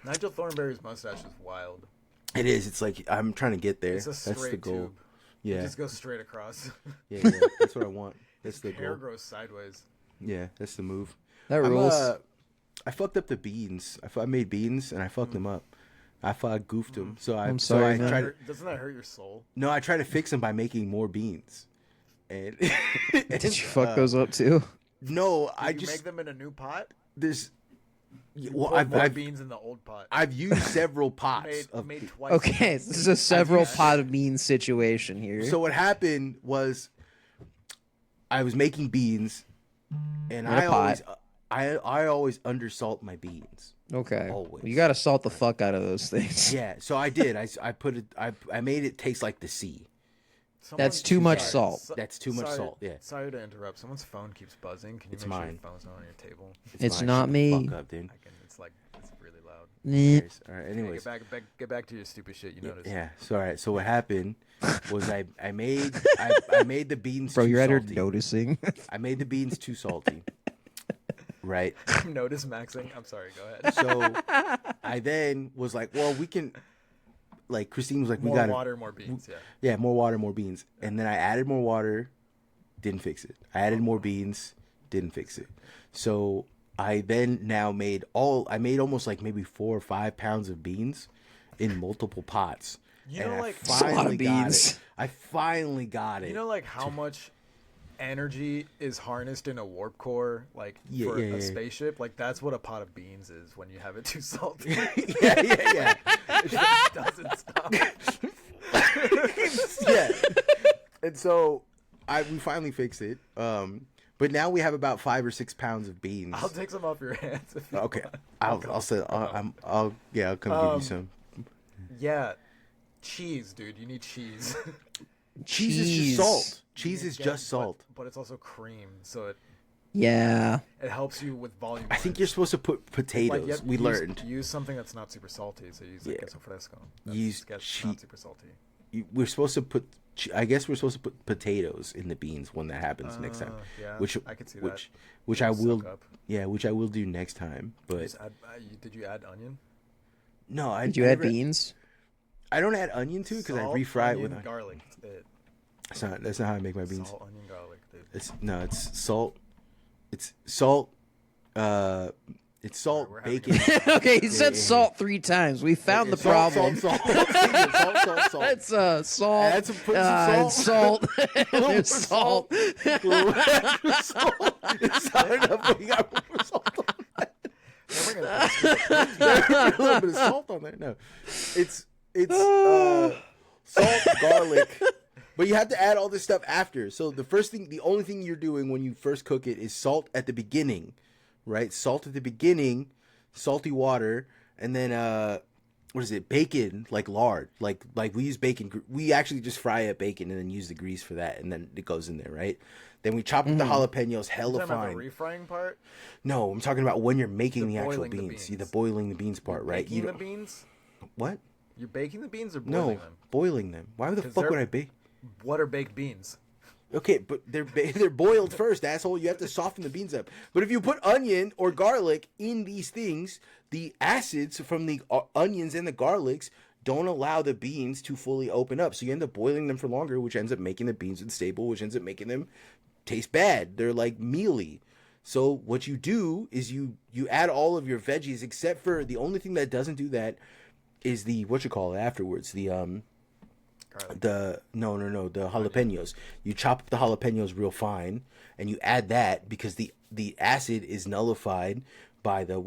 Nigel Thornberry's mustache is wild. It is. It's like I'm trying to get there. It's a straight That's the goal. tube. Yeah. It just goes straight across. Yeah, that's what I want. That's the Hair goal. grows sideways. Yeah, that's the move. That rules. I fucked up the beans. I made beans and I fucked them up. I goofed them. So I'm sorry, I man. tried. Doesn't that hurt your soul? No, I tried to fix them by making more beans. And Did you fuck those up too? No, I Did you just make them in a new pot? there's. You Well, put more I've beans in the old pot. I've used several pots made twice. Okay, this is a several pot of beans situation here. So what happened was, I was making beans, and In a pot. I always undersalt my beans. Okay. Always. You gotta salt the fuck out of those things. Yeah, so I did. I put it. I made it taste like the sea. That's too much salt. That's too much salt, yeah. Sorry to interrupt. Someone's phone keeps buzzing. Can you It's make sure mine. your phone's not on your table? It's mine. not Shut the me. fuck up, dude. I can. It's really loud. Nyeh. Anyways, all right. Anyways, Get back to your stupid shit. You noticed. yeah. So all right. So what happened was I made the beans. Bro, too you're at her salty. noticing. I made the beans too salty. Right. Notice maxing. I'm sorry. Go ahead. So I then was like, well, we can. Like Christine was like, More we got water, more beans. Yeah. Yeah, more water, more beans. And then I added more water, didn't fix it. I added more beans, didn't fix it. So I then now I made almost like maybe 4 or 5 pounds of beans in multiple pots. You know, and like That's a lot of beans. I finally got it. you know, like how much energy is harnessed in a warp core, like Yeah, for yeah, a yeah. spaceship. Like that's what a pot of beans is when you have it too salty. yeah. It just doesn't stop. Yeah. And so we finally fixed it. But now we have about 5 or 6 pounds of beans. I'll take some off your hands. If you Okay. want. I'll say I'll come give you some. Yeah, cheese, dude. You need cheese. Cheese is just salt. Cheese is Yeah, just salt. but it's also cream, so Yeah. it helps you with volume. I think you're supposed to put potatoes. you have to We use- learned. Use something that's not super salty. So use like Yeah. queso fresco. That's Use not cheese. super salty. We're supposed to put. I guess we're supposed to put potatoes in the beans when that happens next time. Yeah, Which I could see which that. I It'll will. suck up. Yeah, which I will do next time. But Just add, did you add onion? no, I Did you I add never- beans? I don't add onion to it because I refry it with garlic. That's not how I make my beans. Salt, onion, garlic. Dude. It's salt. It's salt. It's salt, bacon. Okay, he said salt 3 times. We found the problem. Salt. That's salt. Add some, put some salt. There's salt. It's not enough, but you got to put salt on that. A little bit of salt on there. No, it's salt, garlic. But you have to add all this stuff after. So the only thing you're doing when you first cook it is salt at the beginning. Right, salt at the beginning, salty water, and then what is it? Bacon, like lard, like we use bacon. We actually just fry up bacon and then use the grease for that, and then it goes in there, right? Then we chop up the jalapenos, hella fine. The refrying part? No, I'm talking about when you're making the actual beans. The boiling the beans part, right? Baking the beans? What? You're baking the beans or boiling them? Boiling them. Why the fuck would I bake? What are baked beans? Okay, but they're boiled first, asshole. You have to soften the beans up. But if you put onion or garlic in these things, the acids from the onions and the garlics don't allow the beans to fully open up. So you end up boiling them for longer, which ends up making the beans unstable, which ends up making them taste bad. They're like mealy. So what you do is you add all of your veggies, except for the only thing that doesn't do that is the afterwards, the jalapenos. You chop up the jalapenos real fine, and you add that because the acid is nullified by the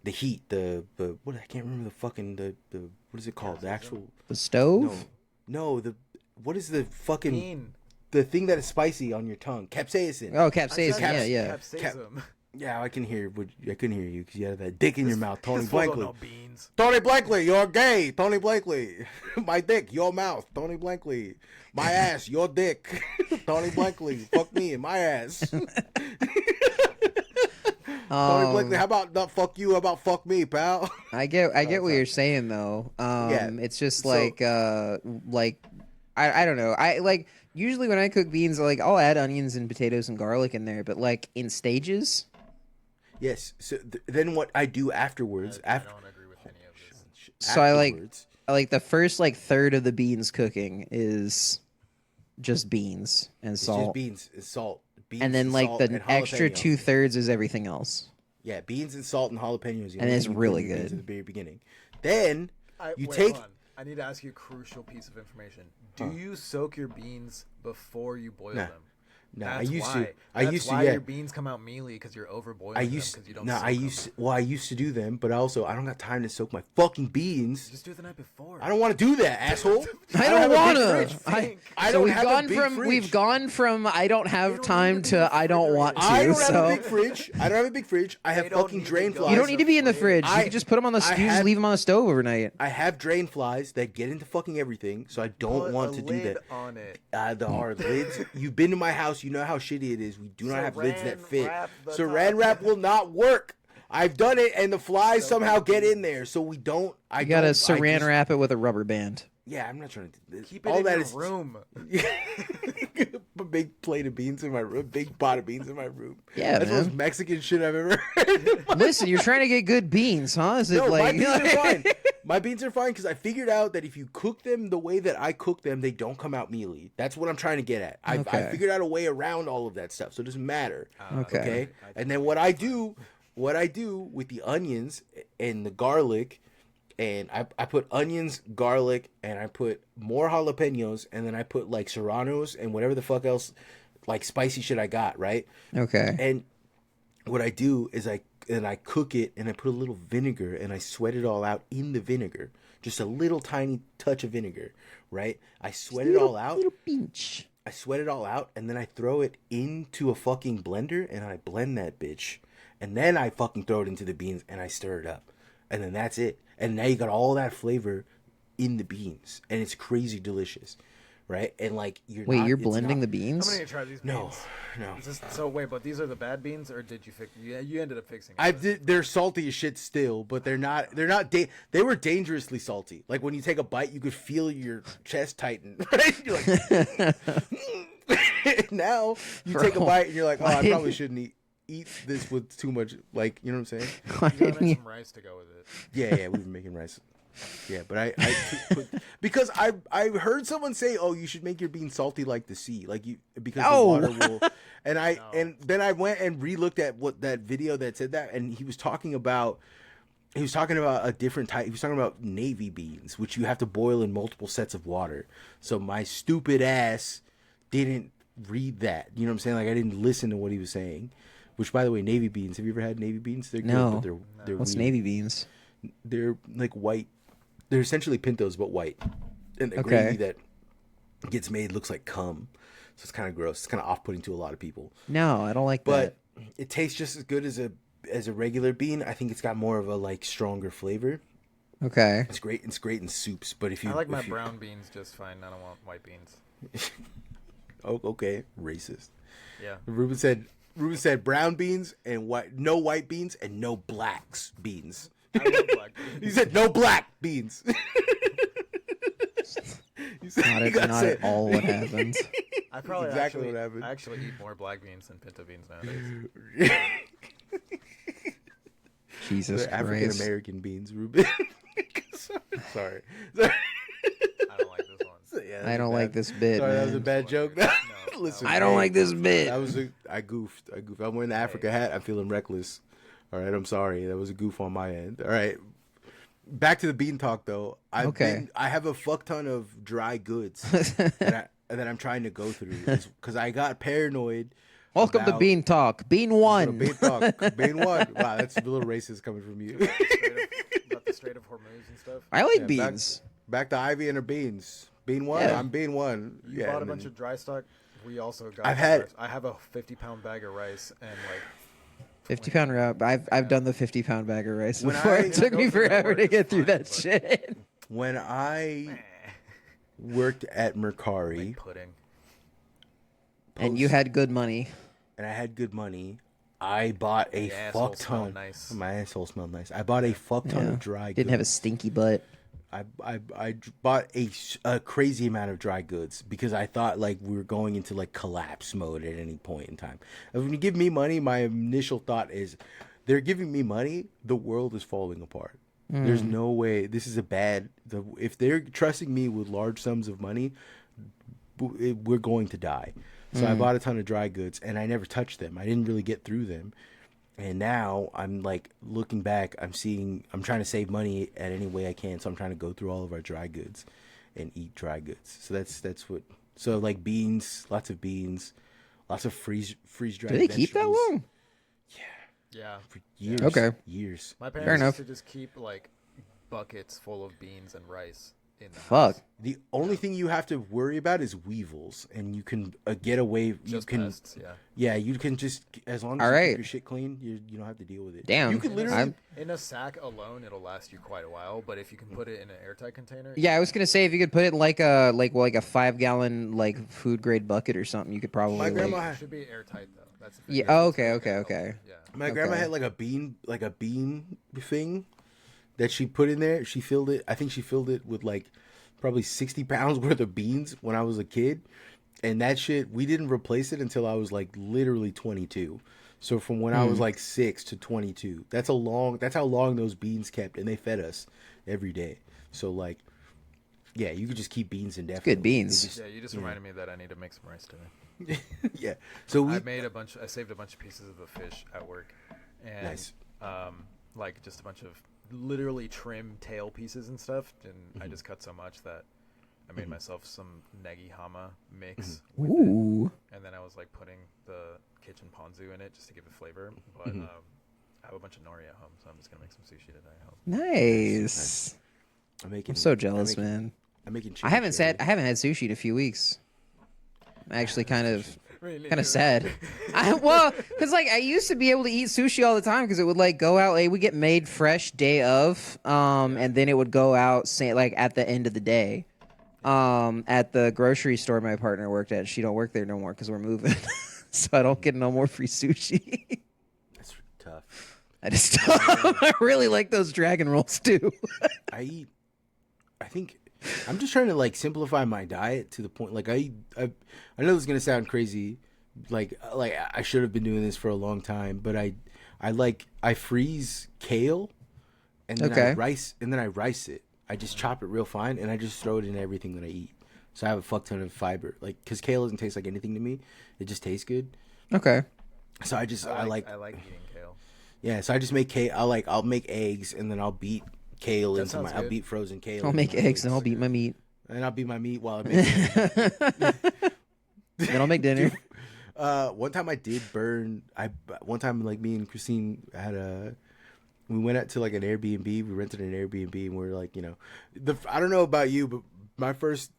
heat, the what, I can't remember the fucking the what is it called? The actual stove? No, what is the fucking bean? The thing that is spicy on your tongue? Capsaicin. Oh, capsaicin. Yeah. Capsaicin. Yeah, I can hear, but I couldn't hear you because you had that dick in your mouth, Tony Blakely. No beans. Tony Blakely, you're gay. Tony Blakely, my dick, your mouth. Tony Blakely, my ass, your dick. Tony Blakely, fuck me in my ass. Tony Blakely, how about not fuck you? How about fuck me, pal? I get what you're saying though. It's just like I don't know. I like usually when I cook beans, I'll add onions and potatoes and garlic in there, but like in stages. Yes. So then what I do afterwards, I don't agree with any of this. So I like the first third of the beans cooking is just beans and salt. It's just beans and salt. Beans and then the extra 2/3 is everything else. Yeah, beans and salt and jalapenos. And it's really good. At the very beginning. Then I need to ask you a crucial piece of information. Do you soak your beans before you boil them? No, I used to. That's why your beans come out mealy because you're overboiling them because you don't. I used to do them, but also I don't got time to soak my fucking beans. Just do it the night before. I don't want to do that, asshole. I don't want to. We've gone from I don't have time to I don't want to. I don't have a big fridge. I don't have a big fridge. I have fucking drain flies. You don't need to be in the fridge. You can just put them on the stove. Leave them on the stove overnight. I have drain flies that get into fucking everything, so I don't want to do that. On it. There are lids. You've been to my house. You know how shitty it is. We do not have lids that fit. Saran wrap will not work. I've done it, and the flies somehow get in there. So we don't. You gotta saran wrap it with a rubber band. Yeah, I'm not trying to do this. Keep it in your room. A big plate of beans in my room. Big pot of beans in my room. Yeah, that's the most Mexican shit I've ever heard. Listen, you're trying to get good beans, huh? Is it no, like... my beans are fine. My beans are fine because I figured out that if you cook them the way that I cook them, they don't come out mealy. That's what I'm trying to get at. I figured out a way around all of that stuff, so it doesn't matter. Okay. And then what I do with the onions and the garlic, and I put onions, garlic, and I put more jalapenos, and then I put like serranos and whatever the fuck else, like spicy shit I got, right? Okay. And what I do is I cook it, and I put a little vinegar, and I sweat it all out in the vinegar. Just a little tiny touch of vinegar, right? I sweat it all out. Little pinch. I sweat it all out, and then I throw it into a fucking blender, and I blend that bitch. And then I fucking throw it into the beans, and I stir it up. And then that's it. And now you got all that flavor in the beans, and it's crazy delicious, right? And like you're blending the beans? I'm gonna try these beans. No. So wait, but these are the bad beans, or did you fix? You ended up fixing it. They're salty as shit still, but they're not. They were dangerously salty. Like when you take a bite, you could feel your chest tighten. Right? You're like, now you take a bite, and you're like, oh, I probably shouldn't eat this with too much, like, you know what I'm saying? You gotta make some rice to go with it. Yeah, we've been making rice. Yeah, but because I heard someone say, "Oh, you should make your beans salty like the sea, like you because the water will." And and then I went and re-looked at what that video that said that, and he was talking about a different type. He was talking about navy beans, which you have to boil in multiple sets of water. So my stupid ass didn't read that. You know what I'm saying? Like I didn't listen to what he was saying. Which, by the way, navy beans. Have you ever had navy beans? They're no. good, but they're What's weird. navy beans? They're like white. They're essentially pintos, but white. And the gravy that gets made looks like cum. So it's kind of gross. It's kind of off-putting to a lot of people. No, I don't like that. But it tastes just as good as a regular bean. I think it's got more of a like stronger flavor. Okay. It's great. It's great in soups. But if you, I like my brown beans just fine. I don't want white beans. Oh, okay, racist. Yeah. Ruben said brown beans and no white beans and no blacks beans. I love black beans. He said no black beans. Not at all what happens. I probably exactly what happened. I actually eat more black beans than pinto beans nowadays. Jesus Christ. African American beans, Ruben. Sorry. I don't like this one. Yeah, I don't like this bit, Sorry, man. that was a bad joke. No, Listen, I don't like this bit. I goofed. I'm wearing the Africa hat. I'm feeling reckless. All right, I'm sorry. That was a goof on my end. All right. Back to the bean talk though. I have a fuck ton of dry goods that I'm trying to go through because I got paranoid. Welcome to Bean Talk. Bean one. Bean talk. Bean one. Wow, that's a little racist coming from you. About the Strait of Hormuz and stuff. I like beans. Back to Ivy and her beans. Bean one. Yeah. I'm bean one. You bought a bunch of dry stock. We also got. I have a 50-pound bag of rice and like 50-pound wrap. I've done the 50-pound bag of rice When before. I- It took me forever to get through that shit. When I worked at Mercari like pudding. And you had good money. and I had good money, I bought a Your asshole fuck smelled ton. nice. My asshole smelled nice. I bought a fuck ton of dry goods. Didn't have a stinky butt. I bought a crazy amount of dry goods because I thought like we were going into like collapse mode at any point in time. And when you give me money, my initial thought is they're giving me money, the world is falling apart. There's no way this is if they're trusting me with large sums of money, we're going to die. So I bought a ton of dry goods and I never touched them. I didn't really get through them. And now I'm like looking back, I'm trying to save money at any way I can. So I'm trying to go through all of our dry goods and eat dry goods. So that's what. So like beans, lots of freeze dried. Do they keep that long? Yeah. For years. Okay. Years. My Fair parents enough. used to just keep like buckets full of beans and rice in the Fuck. house. The only thing you have to worry about is weevils, and you can get away. Just you can, pests, yeah. Yeah, you can just as long as All you right. keep your shit clean, you don't have to deal with it. Damn. You could literally. In a sack alone, it'll last you quite a while. But if you can put it in an airtight container, Yeah, I was gonna say if you could put it in like a 5-gallon like food grade bucket or something, you could probably. My grandma like- had- it should be airtight though. That's the thing. Yeah. It's Okay. just Okay. Yeah. My grandma Okay. had like a bean thing that she put in there. She filled it. I think she filled it with like probably 60 pounds worth of beans when I was a kid. And that shit, we didn't replace it until I was like literally 22. So from when I was like 6 to 22, that's how long those beans kept, and they fed us every day. So like, yeah, you could just keep beans indefinitely. Good beans. Yeah, you just reminded me that I need to make some rice today. Yeah. So I saved a bunch of pieces of the fish at work, and Nice. like just a bunch of literally trim tail pieces and stuff. And I just cut so much that I made myself some negi hama mix. with it. Ooh. And then I was like putting the kitchen ponzu in it just to give it flavor. But I have a bunch of nori at home, so I'm just gonna make some sushi today. I hope. Nice. I'm So jealous, man. I'm making. I haven't had sushi in a few weeks. I'm actually kind of sad. Because like I used to be able to eat sushi all the time because it would like go out. It would get made fresh day of, and then it would go out like at the end of the day. At the grocery store my partner worked at. She don't work there no more because we're moving, so I don't get no more free sushi. That's tough. I really like those dragon rolls too. I think I'm just trying to like simplify my diet to the point like I know this is gonna sound crazy, like I should have been doing this for a long time, but I freeze kale and then I rice it. I just chop it real fine, and I just throw it in everything that I eat. So I have a fuck ton of fiber. Like, because kale doesn't taste like anything to me. It just tastes good. Okay. So I like eating kale. Yeah, so I just make kale. I'll make eggs, and then I'll beat kale into my. I'll beat frozen kale. I'll make eggs, and I'll beat my meat. And I'll beat my meat while I make it. Then I'll make dinner. One time I did burn. One time, like, me and Christine we went out to like an Airbnb. We rented an Airbnb, and we were like, you know, I don't know about you, but my first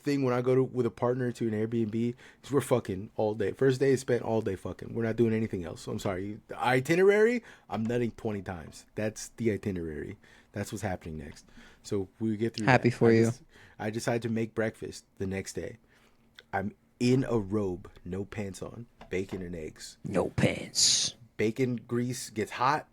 thing when I go with a partner to an Airbnb is we're fucking all day. First day is spent all day fucking. We're not doing anything else. So I'm sorry. The itinerary, I'm nutting 20 times. That's the itinerary. That's what's happening next. So we get through. Happy for you. I decided to make breakfast the next day. I'm in a robe, no pants on, bacon and eggs. No pants. Bacon grease gets hot.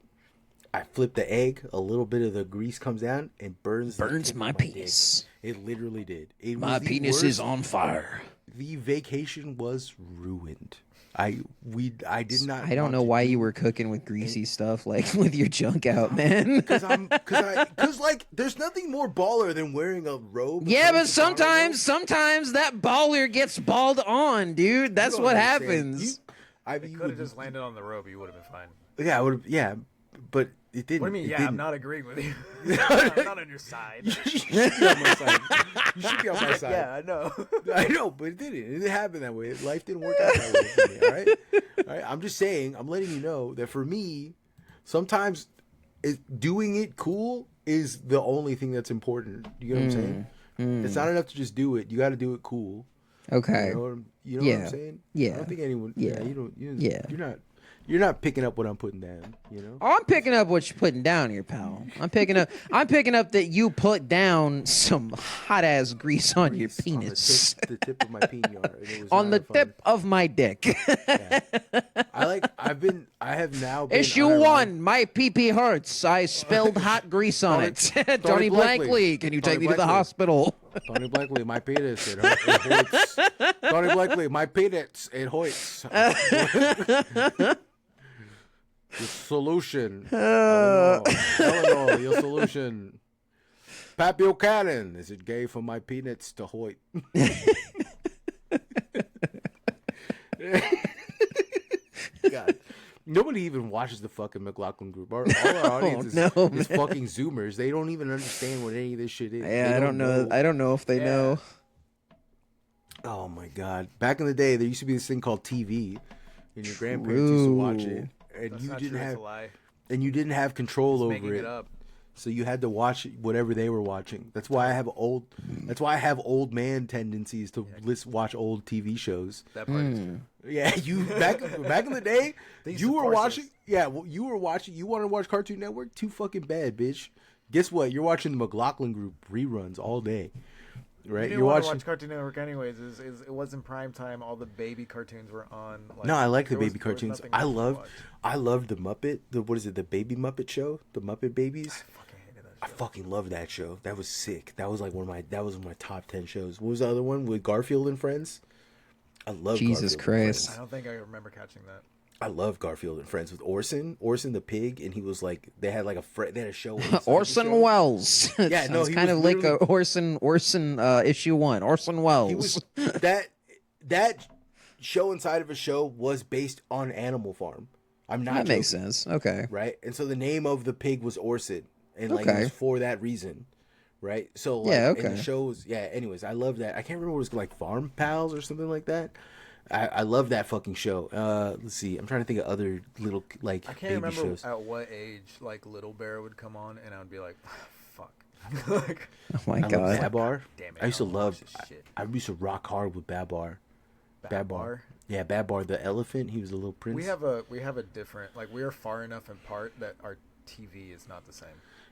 I flip the egg. A little bit of the grease comes down and burns my penis. Dick. It literally did. My penis is on fire. The vacation was ruined. I did not. I don't know why you were cooking with greasy stuff, like with your junk out, man. Because like there's nothing more baller than wearing a robe. Yeah, but sometimes that baller gets balled on, dude. That's what happens. You could have just landed on the robe. You would have been fine. Yeah, I would have. Yeah, but it didn't. What do you mean? Yeah, didn't. I'm not agreeing with you. I'm not on your side. You should be on my side. You should be on my side. Yeah, I know. I know, but it didn't. It didn't happen that way. Life didn't work out that way for me. All right. I'm just saying. I'm letting you know that for me, sometimes doing it cool is the only thing that's important. You know what I'm saying? It's not enough to just do it. You got to do it cool. Okay. You know what I'm saying? Yeah. I don't think anyone. Yeah. You're not picking up what I'm putting down. You know. Oh, I'm picking up what you're putting down here, pal. I'm picking up that you put down some hot ass grease on your penis. On the tip of my penis. On the tip of my dick. Yeah. I have now been Issue 1, my pee-pee hurts. I spilled hot grease on it. Tony Blankley, can you take me to the hospital? Tony Blankley, my penis, it hurts. Tony Blankley, my penis, it hurts. The solution. Eleanor, your solution. Pat Buchanan, is it gay for my peanuts to hoit? God. Nobody even watches the fucking McLaughlin group. All our audience is fucking Zoomers. They don't even understand what any of this shit is. Yeah, I don't know. I don't know if they know. Oh my God. Back in the day, there used to be this thing called TV, and your grandparents used to watch it, and you didn't have control over it. So you had to watch whatever they were watching. That's why I have old man tendencies to watch old TV shows. That part is true. Yeah, you back in the day, you were watching. Yeah, well, you were watching. You want to watch Cartoon Network? Too fucking bad, bitch. Guess what? You're watching the McLaughlin Group reruns all day, right? You're watching. Watch Cartoon Network anyways. It wasn't prime time. All the baby cartoons were on. Like, no, I like the baby cartoons. I loved the Muppet. The Baby Muppet Show? The Muppet Babies. I fucking love that show. That was sick. That was one of my top 10 shows. What was the other one with Garfield and Friends? I love Jesus Christ. I don't think I remember catching that. I love Garfield and Friends with Orson the pig, and he was like they had a show. Orson Welles. Yeah, no, it's kind of like a Orson issue 1. Orson Welles. He was that show inside of a show was based on Animal Farm. I'm not. That joking, makes sense. Okay. Right, and so the name of the pig was Orson. And it was for that reason, right? So and the shows, anyways, I love that. I can't remember what it was like, Farm Pals or something like that. I love that fucking show. Let's see, I'm trying to think of other little I can't baby remember shows. At what age like Little Bear would come on, and I would be like, fuck. Oh my God, Babar. Damn it, I used to love. I used to rock hard with Babar. Babar. Yeah, Babar the elephant. He was a little prince. We have a different we are far enough apart that our TV is not the same.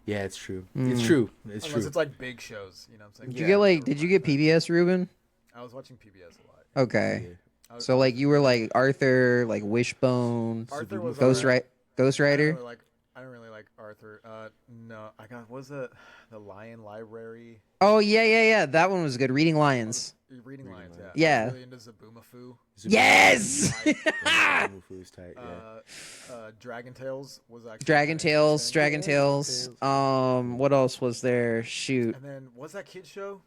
Yeah, it's true. It's true. Unless it's like big shows, you know what I'm Did saying? Did you get PBS, Ruben? I was watching PBS a lot. Okay. Yeah. So you were like Arthur, like Wishbone, Arthur was Ghost Rider. I don't really like Arthur. No, I got was it the Lion Library? Oh yeah. That one was good. Reading Lions. Reading Lions, yeah. Yeah. I was really into Zaboomafoo. Yes. Zaboomafoo's tight. Yeah. Dragon Tales was actually Dragon Tales. interesting. Dragon Tales. What else was there? Shoot. And then what's that kid show?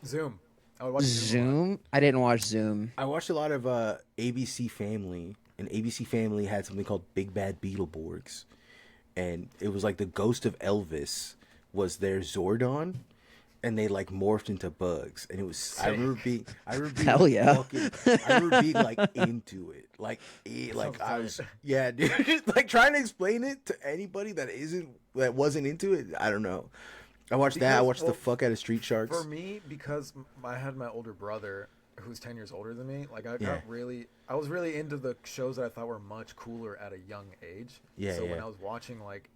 Zoom. I would watch Zoom. Zoom. I didn't watch Zoom. I watched a lot of ABC Family, and ABC Family had something called Big Bad Beetleborgs, and it was like the ghost of Elvis was their Zordon, and they like morphed into bugs, and it was. Sick. I remember being Hell yeah. I remember being like into it, like I was, yeah, dude, like trying to explain it to anybody that wasn't into it. I don't know. I watched that. I watched the fuck out of Street Sharks. For me, because I had my older brother who's 10 years older than me, like I was really into the shows that I thought were much cooler at a young age. Yeah. So when I was watching like,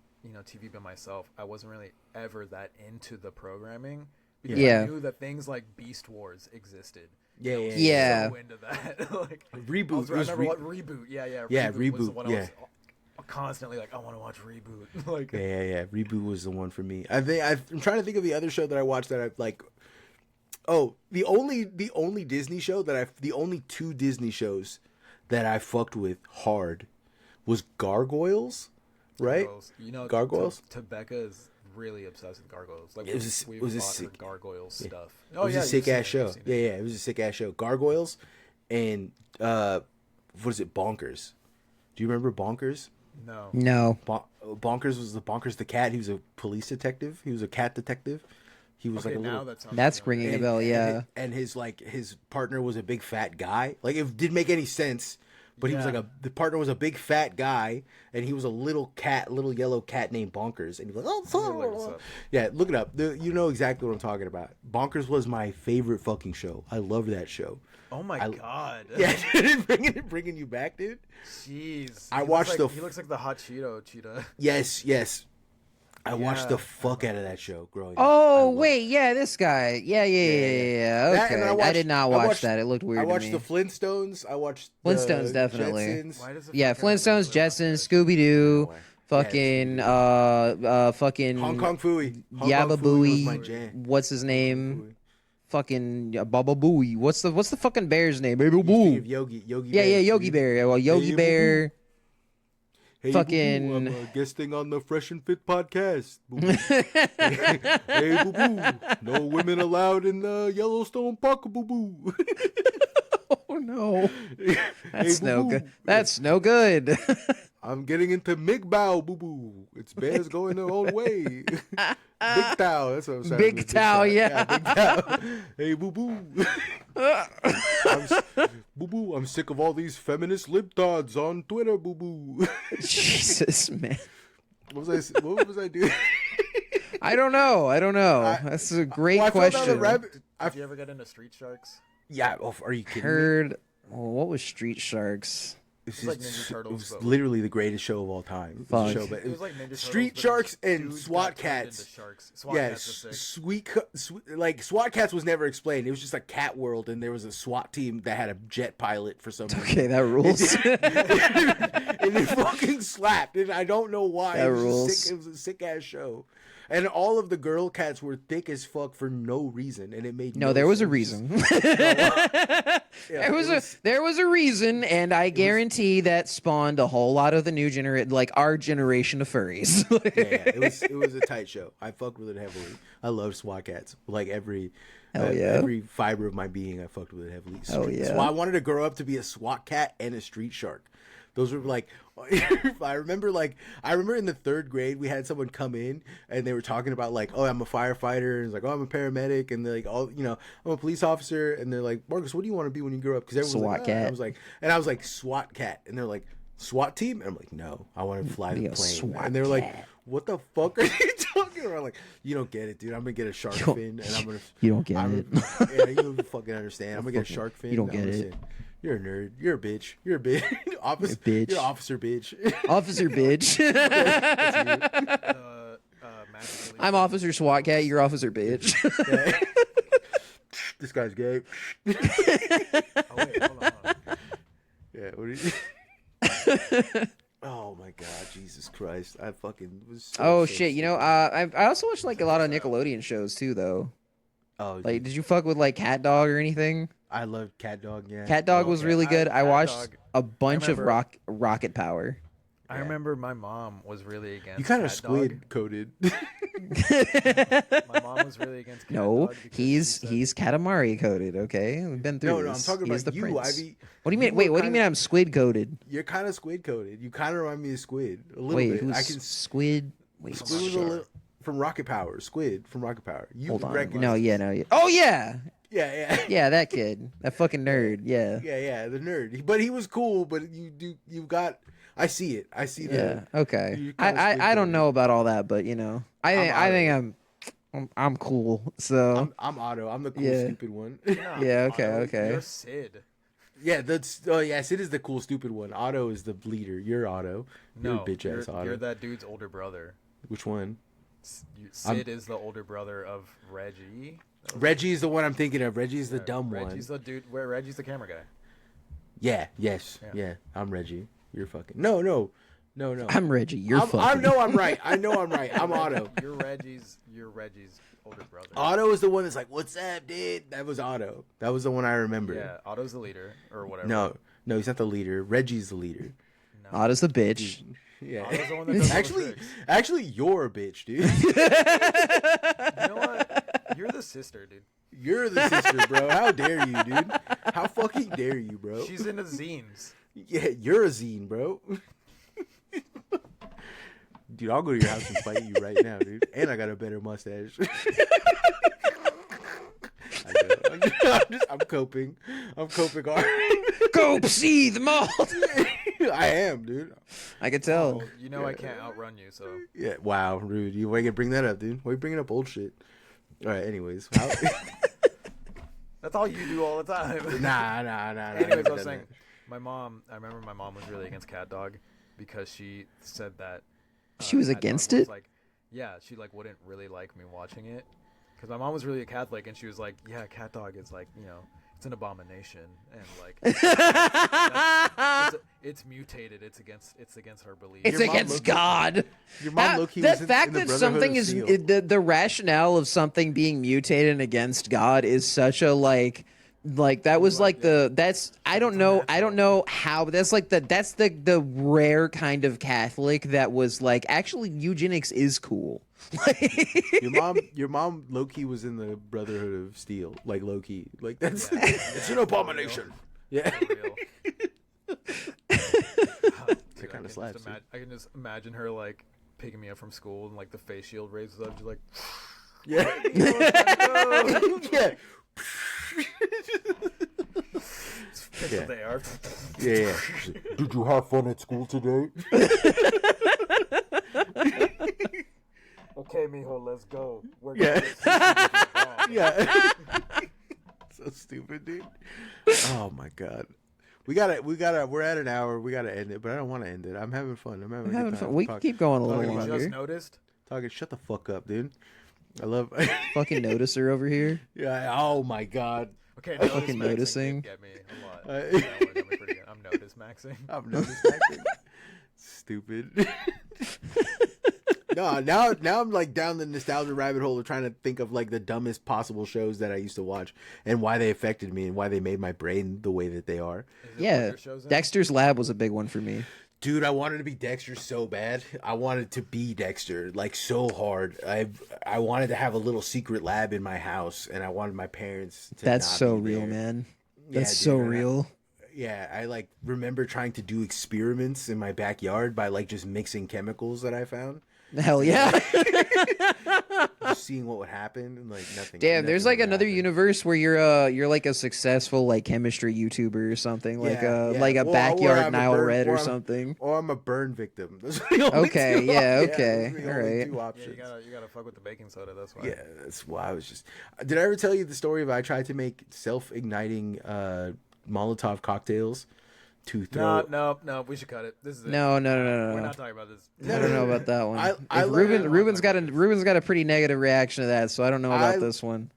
TV by myself, I wasn't really ever that into the programming because I knew that things like Beast Wars existed. Yeah. So into that. Like Reboot. Reboot. Yeah. Reboot. Was the one I was constantly like, I want to watch Reboot. Like yeah. Reboot was the one for me. I'm trying to think of the other show that I watched that I like. Oh, the only Disney show the only two Disney shows that I fucked with hard was Gargoyles, right? Gargoyles. Tebecca is really obsessed with Gargoyles. Like it was a sick Gargoyles stuff. It was a sick ass show. Yeah, it was a sick ass show. Gargoyles and what is it? Bonkers. Do you remember Bonkers? No. Bonkers was the cat. He was a police detective. He was a cat detective. He was like a little. That's ringing a bell. Yeah. And his partner was a big fat guy. Like it didn't make any sense, but he was like the partner was a big fat guy, and he was a little yellow cat named Bonkers, and he was like, oh, yeah, look it up. You know exactly what I'm talking about. Bonkers was my favorite fucking show. I love that show. Oh my god! Yeah, bringing you back, dude. Jeez, He looks like the hot cheetah. Yes. I watched the fuck out of that show growing up. Oh wait, yeah, this guy. Yeah. Okay, I did not watch that. It looked weird. I watched to the me. Flintstones. I watched Flintstones, definitely. Jetsons. Yeah, Flintstones, Jetsons, Scooby Doo, fucking Hong Kong Phooey. Yabba Booey. What's his name? Fucking Baba Booey. What's the fucking bear's name? Baby Boo. Yogi. Yeah, Yogi Bear. Well, Yogi Bear. Hey, fucking. Boo-boo, I'm guesting on the Fresh and Fit podcast. Hey, boo boo. No women allowed in the Yellowstone Park, boo boo. Oh no, that's no good. That's no good. I'm getting into MGTOW, boo boo. It's bears going their own way. Big Tao, that's what I'm saying. Big Tao, yeah. Big Tao. Hey, boo boo. Boo boo, I'm sick of all these feminist libtards on Twitter, boo boo. Jesus, man. What was I doing? I don't know. That's a great question. Did you ever get into Street Sharks? Yeah. Oh, are you kidding me? What was Street Sharks? It was like Ninja Turtles. It was literally the greatest show of all time. It was like Ninja Turtles, Street Sharks and SWAT Cats. Like SWAT Cats was never explained. It was just a cat world, and there was a SWAT team that had a jet pilot for some reason. Okay, that rules. And it fucking slapped, and I don't know why. That rules. It was a sick ass show. And all of the girl cats were thick as fuck for no reason, and it made no there was sense. a reason. There was a reason, and I guarantee that spawned a whole lot of the new generation, like our generation of furries. It was a tight show. I fucked with it heavily. I love SWAT Cats. Like every fiber of my being, I fucked with it heavily. So I wanted to grow up to be a SWAT cat and a street shark. Those were like, I remember in the third grade, we had someone come in and they were talking about like, oh, I'm a firefighter. And it's like, oh, I'm a paramedic. And they're like, oh, I'm a police officer. And they're like, Marcus, what do you want to be when you grow up? Because everyone's SWAT like, cat. I was like, SWAT cat. And they're like, SWAT team? And I'm like, no, I want to fly the plane. SWAT and they're cat. like, what the fuck are you talking about? I'm like, you don't get it, dude. I'm gonna get a shark fin, and I'm gonna. You don't get it. Yeah, you don't fucking understand. I'm gonna get a shark fin. You don't get it. You're a nerd. You're a bitch. You're a bitch. Bitch. You're officer bitch. Officer bitch. I'm Officer SWAT cat. You're Officer bitch. This guy's gay. Oh wait, hold on. Yeah. What are you? Oh my god, Jesus. Jesus Christ, I fucking was. So shit, you know, I also watched like a lot of Nickelodeon shows too, though. Oh, like, did you fuck with like Cat Dog or anything? I love Cat Dog. Yeah, Cat Dog was really good. I watched a bunch of Rocket Power. I remember my mom was really against. You kind of Cat squid coded. My mom was really against. Cat no, Dog he's Katamari coded. Okay, we've been through. No, I'm talking about you, prince. Ivy. What do you mean? Wait, what do you mean? I'm squid coded? You're kind of squid coded. You kind of remind me of Squid a little bit. Who's Squid? Wait, Squid was a little from Rocket Power. Squid from Rocket Power. Hold on. No, yeah. Oh yeah. Yeah. Yeah, that kid, that fucking nerd. Yeah. Yeah, the nerd. But he was cool. But you've got. I see it. I see that. Yeah. Okay. I don't know about all that, but you know, I think I'm cool. So I'm Otto. I'm the cool stupid one. Yeah. Okay. You're Sid. Yeah. Sid is the cool stupid one. Otto is the leader. You're Otto. You're bitch ass Otto. You're that dude's older brother. Which one? Sid is the older brother of Reggie. Reggie's the one I'm thinking of. Reggie's the dumb one. Reggie's the dude. Where Reggie's the camera guy. Yeah. Yes. Yeah. I'm Reggie. You're fucking. No. I'm Reggie. You're fucking. I know I'm right. I'm Otto. You're Reggie's older brother. Otto is the one that's like, "What's up, dude?" That was Otto. That was the one I remember. Yeah, Otto's the leader or whatever. No, he's not the leader. Reggie's the leader. No. Otto's the bitch. Dude. Yeah. Otto's the one that does actually, you're a bitch, dude. You know what? You're the sister, dude. You're the sister, bro. How dare you, dude? How fucking dare you, bro? She's into zines. Yeah, you're a zine, bro. Dude, I'll go to your house and fight you right now, dude. And I got a better mustache. I'm coping. I'm coping hard. Go see the mall. I am, dude. I can tell. Oh, you know I can't outrun you, so. Yeah, wow, rude. Why you bring that up, dude? Why you bringing up old shit? All right, anyways. That's all you do all the time. Nah. Anyways, I was saying, I remember my mom was really against Cat Dog because she said that. She was against it? She wouldn't really like me watching it. Because my mom was really a Catholic, and she was like, yeah, Cat Dog is like, you know, it's an abomination, and like, it's mutated. It's against her beliefs. It's against God. Your mom low-key the was fact in the that Brotherhood something of is Steel. the rationale of something being mutated and against God is such a like that was like that's I don't know how, but that's like the rare kind of Catholic that was like, actually eugenics is cool. Your mom low-key was in the Brotherhood of Steel, like low-key, like that's it's an abomination. Yeah. That kind of slaps. I can just imagine her like picking me up from school and like the face shield raises up, just like yeah. Yeah. That's what they are. Yeah. Did you have fun at school today? Okay, mijo, let's go. Yeah. So stupid, dude. Oh my god. We're at an hour. We gotta end it, but I don't want to end it. I'm having fun. I'm having fun. We can keep going a little You longer. just noticed? Shut the fuck up, dude. I love Fucking noticer over here. Yeah. Oh my god. Okay, fucking noticing. Get me a lot. That one got me pretty good. I'm notice maxing. I'm notice maxing. Stupid. No, now I'm like down the nostalgia rabbit hole of trying to think of like the dumbest possible shows that I used to watch and why they affected me and why they made my brain the way that they are. Yeah, Dexter's Lab was a big one for me. Dude, I wanted to be Dexter so bad. I wanted to be Dexter like so hard. I wanted to have a little secret lab in my house, and I wanted my parents to. That's not so be real, there. man. Yeah, That's dude, so real. I like remember trying to do experiments in my backyard by like just mixing chemicals that I found. Hell yeah. Just seeing what would happen and like nothing. Damn, there's nothing like would another happen. universe where you're like a successful like chemistry YouTuber or something, like Yeah, yeah. like a Well, or backyard I'm a Nile burn- Red or or I'm- something. Or I'm a burn victim. Those are the only Okay, two yeah, op- okay, those are the all only right. two Yeah, options. you gotta fuck with the baking soda. That's why. Yeah, that's why I was just. Did I ever tell you the story of I tried to make self-igniting Molotov cocktails to throw? No. We should cut it. This is it. No. We're not talking about this. I don't know about that one. I Ruben's got a pretty negative reaction to that, so I don't know about this one.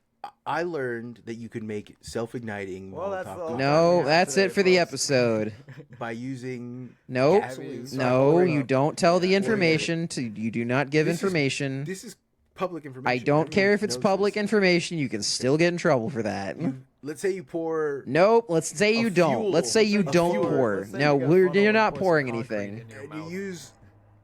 I learned that you could make self-igniting Molotov cocktails No, that's it for the episode. by using Nope. gasoline. No, you don't tell the information. You do not give information. This is public information. I don't care if it's knows public this. information. You can still get in trouble for that. Let's say you pour. Nope. Let's say you don't. fuel- Let's say you a don't fuel- pour. let's say No, you got a funnel you're and not pour some pouring concrete anything. in your And mouth. you use.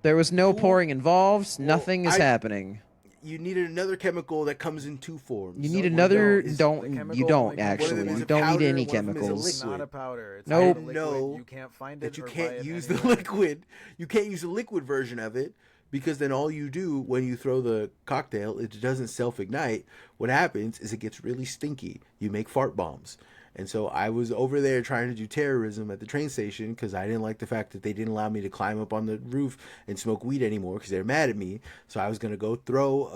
There was no Fuel- pouring involved. Nothing is I- happening. You need another chemical that comes in two forms. You need One another. is- Don't. the You chemical don't only comes- actually. one of them is You a don't powder, need any one of them is a chemicals. It's not liquid. a powder. It's Nope. not a liquid. No, You can't find that it you or buy can't it use the anywhere. liquid. You can't use the liquid version of it because then all you do when you throw the cocktail, it doesn't self-ignite. What happens is it gets really stinky. You make fart bombs. And so I was over there trying to do terrorism at the train station because I didn't like the fact that they didn't allow me to climb up on the roof and smoke weed anymore because they're mad at me. So I was going to go throw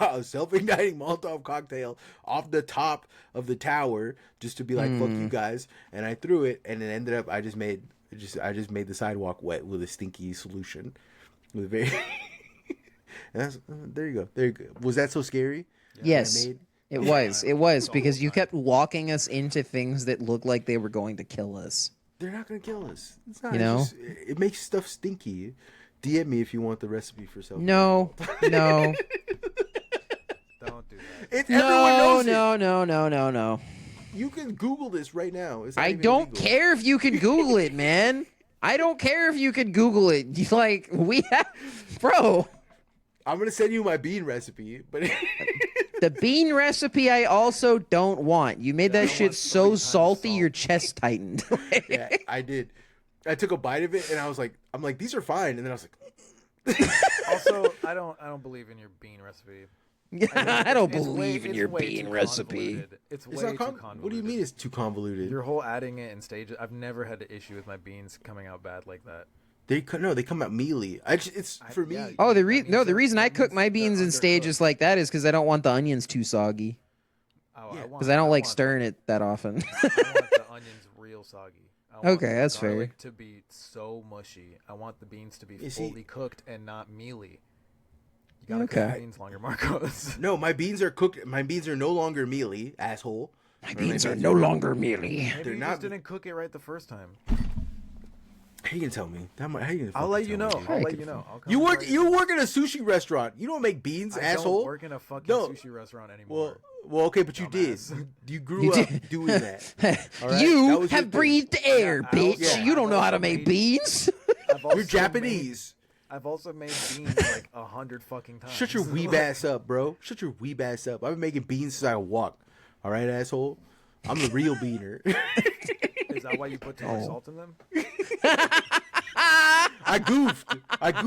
a self-igniting Molotov cocktail off the top of the tower just to be like, fuck you guys. And I threw it, and it ended up, I just made the sidewalk wet with a stinky solution. With very... and there you go. There you go. Was that so scary? Yes. I made- It was. It was because you kept walking us into things that looked like they were going to kill us. They're not gonna kill us. It's not. You know? It makes stuff stinky. DM me if you want the recipe for self. No. No. Don't do that. Everyone No. knows No. No. No. No. No. it. You can Google this right now. It's not I even don't illegal. care if you can Google it, man. I don't care if you can Google it. You like we have, bro. I'm gonna send you my bean recipe, but The bean recipe I also don't want. You made Yeah, I that don't shit want 3 so times salty salt. your chest tightened. yeah, I did. I took a bite of it and I'm like, these are fine. And then I was like, Also, I don't believe in your bean recipe. I don't It's believe in it's your way bean too recipe. convoluted. It's way it's too not convoluted. what do you mean it's too convoluted? Your whole adding it in stages. I've never had an issue with my beans coming out bad like that. They come out mealy. It's for me. yeah, Oh, that means the they're- reason I that cook means my they're beans in undercooked. stages like that is because I don't want the onions too soggy. Oh, Yeah. Because I don't like want stirring it that often. I want the onions real soggy. I want Okay, the that's fair. garlic to be so mushy. I want the beans to be You see- fully cooked and not mealy. You gotta cook Okay. your beans longer, Marcos. No, my beans are cooked. My beans are no longer mealy, asshole. My beans are no longer mealy. Maybe They're you not- just didn't cook it right the first time. How you gonna tell me? How you gonna I'll fucking let you tell know. me, dude? I'll I let can- you know. I'll come You and work. tell You work in a sushi restaurant. You don't make beans, I asshole. don't work in a fucking No. sushi restaurant anymore. Well, okay, but you Dumbass. did. You grew You up did. doing that. All right? That You was your have thing. breathed air, I bitch. also- You don't I've know how to also make made- beans. I've also You're Japanese. I've also made beans like 100 fucking times. Shut your weeb ass up, bro. Shut your weeb ass up. I've been making beans since I walk. All right, asshole. I'm the real beaner. Is that why you put too much Oh. salt in them? I goofed.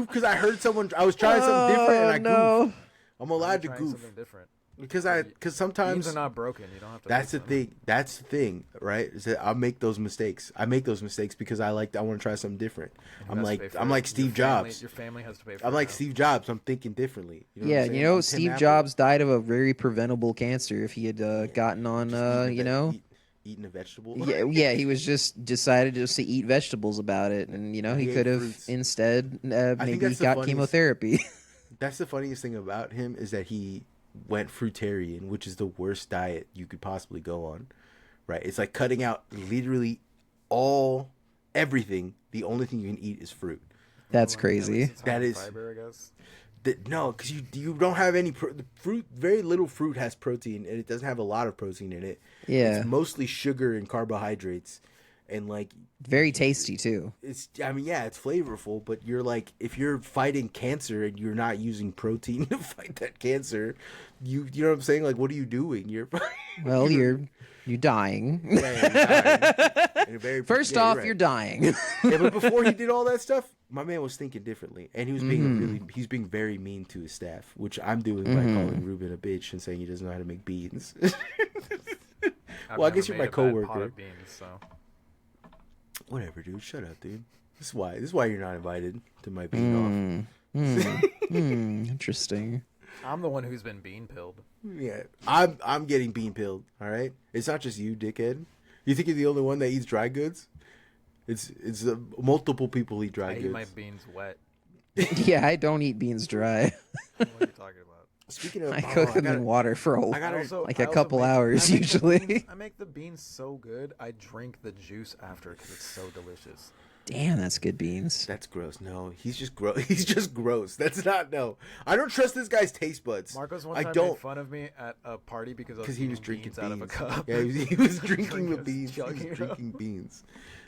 Because I heard someone. I was trying something different, and I goofed. I'm Why are you allowed to trying goof something different. because Beans sometimes are not broken. You don't have to. that's the fix them. thing. That's the thing, right? Is that I make those mistakes. I make those mistakes because I want to try something different. Who I'm has to like pay for I'm it? like Your Steve family- Jobs. Your family has to pay for I'm it like now. Steve Jobs. I'm thinking differently. You know what Yeah, I'm you saying? know, I'm Tim Steve Apple. Jobs died of a very preventable cancer if he had gotten on, Eating a vegetable. yeah, he was just decided just to eat vegetables about it, and He he ate could have fruits. instead maybe that's the got funniest- chemotherapy. That's the funniest thing about him is that he went fruitarian, which is the worst diet you could possibly go on. Right? It's like cutting out literally everything. The only thing you can eat is fruit. That's Well, crazy. it's high That in is- fiber, I guess. No, because you don't have any the fruit. Very little fruit has protein, and it doesn't have a lot of protein in it. Yeah, It's mostly sugar and carbohydrates, and like very tasty too. it's. I mean, yeah, it's flavorful, but you're like if you're fighting cancer and you're not using protein to fight that cancer, you know what I'm saying? Like, what are you doing? You're Well, you're dying. First yeah, off, right. you're dying. Yeah, but before he did all that stuff, my man was thinking differently, and he was being he's being very mean to his staff, which I'm doing by calling Ruben a bitch and saying he doesn't know how to make beans. I've Well, I never guess you're made my a bad pot coworker. of beans, so. Whatever, dude. Shut up, dude. This is why you're not invited to my bean off. Interesting. I'm the one who's been bean pilled. Yeah, I'm getting bean pilled. All right, it's not just you, dickhead. You think you're the only one that eats dry goods? It's multiple people eat dry I goods. eat my beans wet. Yeah, I don't eat beans dry. What are you talking about? Speaking of, I cook them in water for like a couple hours usually. I make the beans so good. I drink the juice after because it's so delicious. Damn, that's good beans. That's gross. No, he's just gross. He's just gross. That's not no. I don't trust this guy's taste buds. Marcos one time made fun of me at a party because he was drinking beans out of a cup. Yeah, he was drinking the beans. He was drinking beans.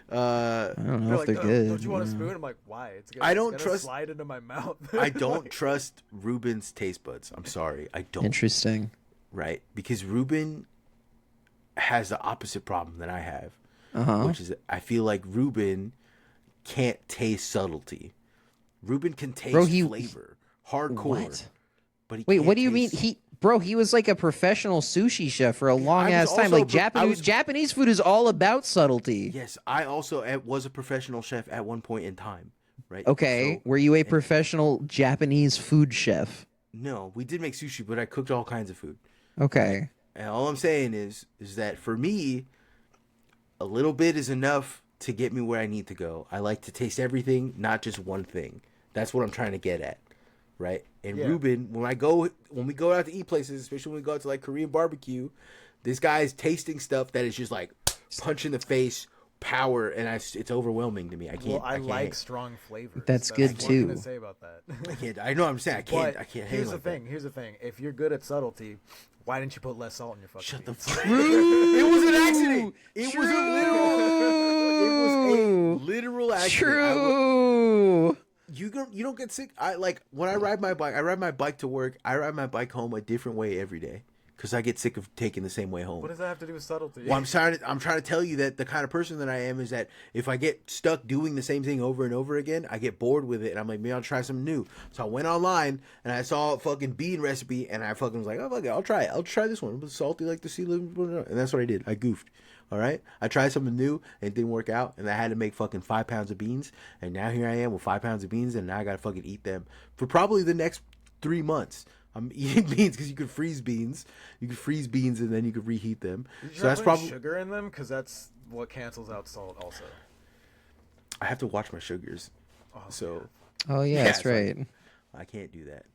I don't know if they're good. Don't you want a spoon? I'm like, why? I don't trust. Slide into my mouth. I don't trust Ruben's taste buds. I'm sorry. I don't. Interesting. Right, because Ruben has the opposite problem that I have, which is I feel like Ruben can't taste subtlety. Ruben can taste flavor, hardcore. What? But wait, what do you mean? He was like a professional sushi chef for a long ass time. Like Japanese food is all about subtlety. Yes, I also was a professional chef at one point in time. Right. Okay, so, were you a professional Japanese food chef? No, we did make sushi, but I cooked all kinds of food. Okay. And all I'm saying is that for me, a little bit is enough to get me where I need to go. I like to taste everything, not just one thing. That's what I'm trying to get at, right? And Ruben, when we go out to eat places, especially when we go out to like Korean barbecue, this guy is tasting stuff that is just like punch in the face, power, and it's overwhelming to me. I can't. Well, I like strong flavors. That's good too. What can I say about that? I can't. I know. I'm saying I can't. I can't. Here's the thing. If you're good at subtlety, why didn't you put less salt in your fucking? Shut the fuck. It was an accident. It was a literal accident. True. You don't get sick. When I ride my bike to work. I ride my bike home a different way every day because I get sick of taking the same way home. What does that have to do with subtlety? Well, I'm trying to tell you that the kind of person that I am is that if I get stuck doing the same thing over and over again, I get bored with it, and I'm like, maybe I'll try something new. So I went online and I saw a fucking bean recipe, and I fucking was like, oh fuck it, I'll try it. I'll try this one. It was salty like the sea living, and that's what I did. I goofed. All right, I tried something new and it didn't work out, and I had to make fucking 5 pounds of beans, and now here I am with 5 pounds of beans, and now I gotta fucking eat them for probably the next 3 months. I'm eating beans because you can freeze beans. You can freeze beans and then you can reheat them. So that's probably sugar in them because that's what cancels out salt. Also, I have to watch my sugars. Oh yeah, that's right. I can't do that,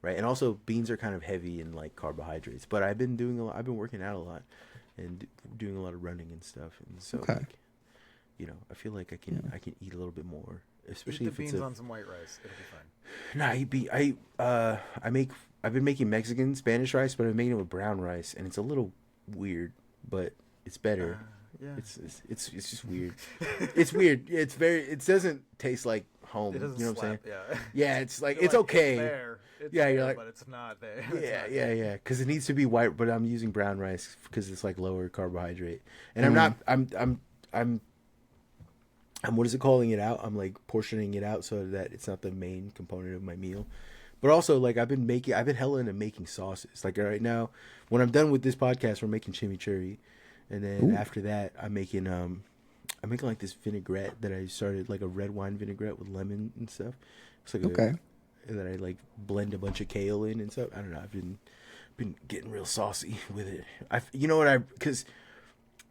right? And also, beans are kind of heavy in like carbohydrates. But I've been I've been working out a lot and doing a lot of running and stuff, and so like, I feel like I can eat a little bit more, especially if it's beans on some white rice. It'll be Nah, fine. I've been making Mexican Spanish rice, but I'm making it with brown rice, and it's a little weird, but it's better. Yeah. It's just weird. It's weird. It doesn't taste like home. It doesn't you know what I'm slap, saying? Yeah, it's like it's okay. It's there. You're like, but it's not there. Yeah. Because it needs to be white, but I'm using brown rice because it's like lower carbohydrate, and I'm what is it calling it out? I'm like portioning it out so that it's not the main component of my meal. But also, like, I've been hella into making sauces. Like right now, when I'm done with this podcast, we're making chimichurri, and then after that, I'm making like this vinaigrette that I started, like a red wine vinaigrette with lemon and stuff. It's like and then I like blend a bunch of kale in and stuff. I don't know. I've been getting real saucy with it. Because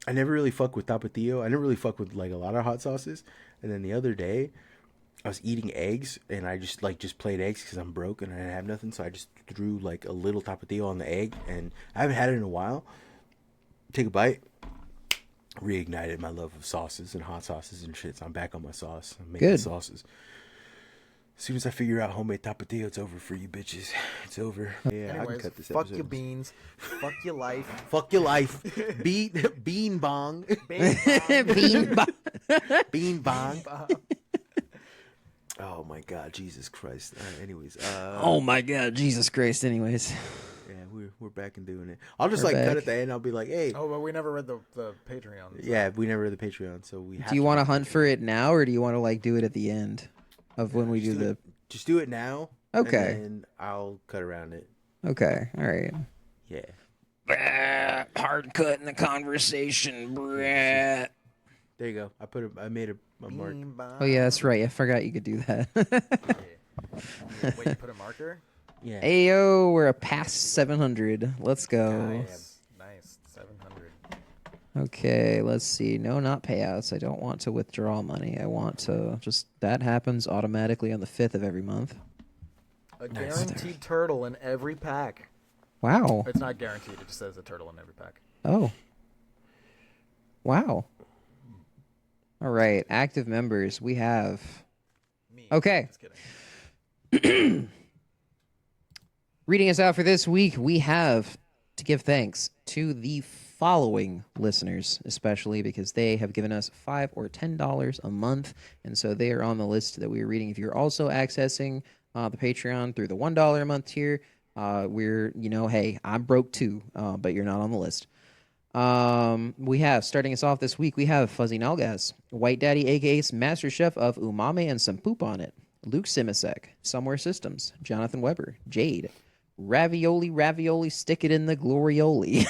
I never really fuck with tapatio. I never really fuck with like a lot of hot sauces. And then the other day, I was eating eggs, and I just plain eggs because I'm broke and I didn't have nothing. So I just threw like a little tapatio on the egg, and I haven't had it in a while. Take a bite. Reignited my love of sauces and hot sauces and shit. So I'm back on my sauce. I'm making sauces. As soon as I figure out homemade tapatio, it's over for you bitches. It's over. Yeah, anyways, I can cut this fuck episode. your beans. Fuck your life. Fuck your life. Bean bong. Bean bong. Bean bong. Oh my God, Jesus Christ. Anyways. Oh my God, Jesus Christ. Anyways. Yeah, we're back and doing it. I'll just cut at the end. I'll be like, hey. Oh, but we never read the Patreon. So. Yeah, we never read the Patreon, so we. Do you want to hunt for it now, or do you want to like do it at the end of when we do the? Just do it now. Okay. And then I'll cut around it. Okay. All right. Yeah. Hard cut in the conversation, Brett. There you go. I made a mark. Oh yeah, that's right. I forgot you could do that. Wait, you put a marker? Yeah. Ayo, we're past 700. Let's go. Nice. 700. Okay, let's see. No, not payouts. I don't want to withdraw money. I want to just that happens automatically on the 5th of every month. A guaranteed turtle in every pack. Wow. It's not guaranteed. It just says a turtle in every pack. Oh. Wow. All right. Active members. We have. Me. Okay. Just kidding. Reading us out for this week, we have to give thanks to the following listeners, especially because they have given us $5 or $10 a month, and so they are on the list that we are reading. If you're also accessing the Patreon through the $1 a month tier, hey, I'm broke too, but you're not on the list. We have, starting us off this week, we have Fuzzy Nalgas, White Daddy, aka Master Chef of Umame and Some Poop on It, Luke Simasek, Somewhere Systems, Jonathan Weber, Jade, Ravioli, stick it in the glorioli.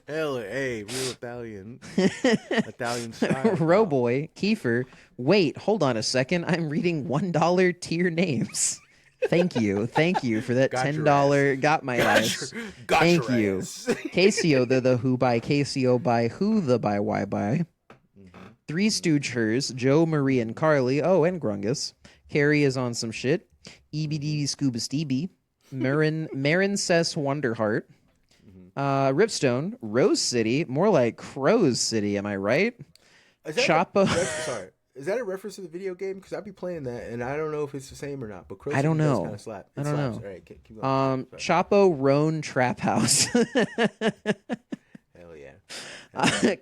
Hell, hey, real Italian style. Rowboy, Kiefer. Wait, hold on a second. I'm reading $1 tier names. Thank you for that $10. Got my ass. Thank you. Casio, the who by Casio by who the by why by. Three Stoogers, Joe, Marie, and Carly. Oh, and Grungus. Carrie is on some shit. EBD Scuba Stevie. Marin Cess Wonderheart. Ripstone, Rose City, more like Crow's City, am I right? Chapo. Sorry. Is that a reference to the video game? Because I'd be playing that, and I don't know if it's the same or not. But I don't know. Kind of slap. I don't know. All right, keep going. Chapo Roan Trap House. Hell yeah.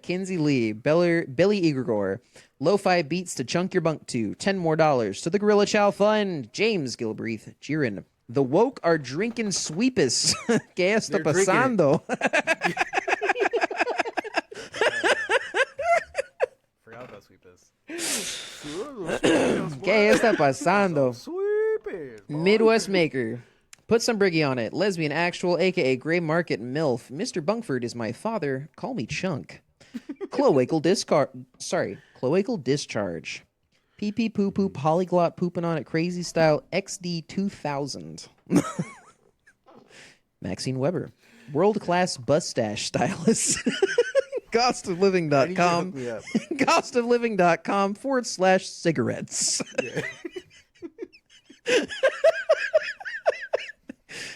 Kinsey Lee, Billy Igor, Lo-Fi Beats to Chunk Your Bunk to, $10 more to the Gorilla Chow Fund, James Gilbreath, Jiren. The woke are drinking sweepus. ¿Qué está pasando? Forgot about sweepus. ¿Qué está pasando? Midwest Maker. Put some briggy on it. Lesbian Actual, a.k.a. Gray Market MILF. Mr. Bunkford is my father. Call me Chunk. Cloacal Discharge. Pee-pee poo-poo polyglot pooping on it crazy style XD 2000. Maxine Weber. World-class mustache stylist. Costofliving.com. Costofliving.com/cigarettes. Yeah.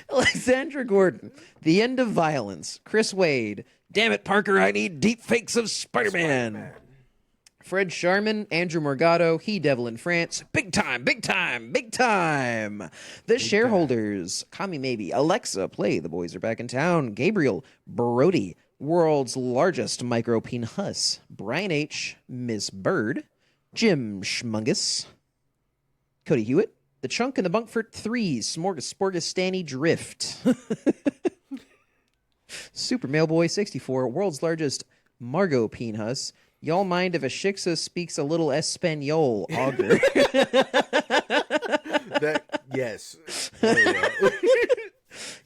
Alexandra Gordon. The End of Violence. Chris Wade. Damn it, Parker, I need deep fakes of Spider-Man. Fred Sharman, Andrew Morgado, He Devil in France, big time. The Shareholders, Kami Maybe, Alexa, Play, The Boys Are Back in Town, Gabriel, Brody, World's Largest Micro Penis, Brian H., Miss Bird, Jim Schmungus, Cody Hewitt, The Chunk and the Bunkford 3, Smorgasborgastani Drift, Super Mailboy 64, World's Largest Margot Penis, Y'all mind if a Shiksa speaks a little Espanol, Augur? Yes.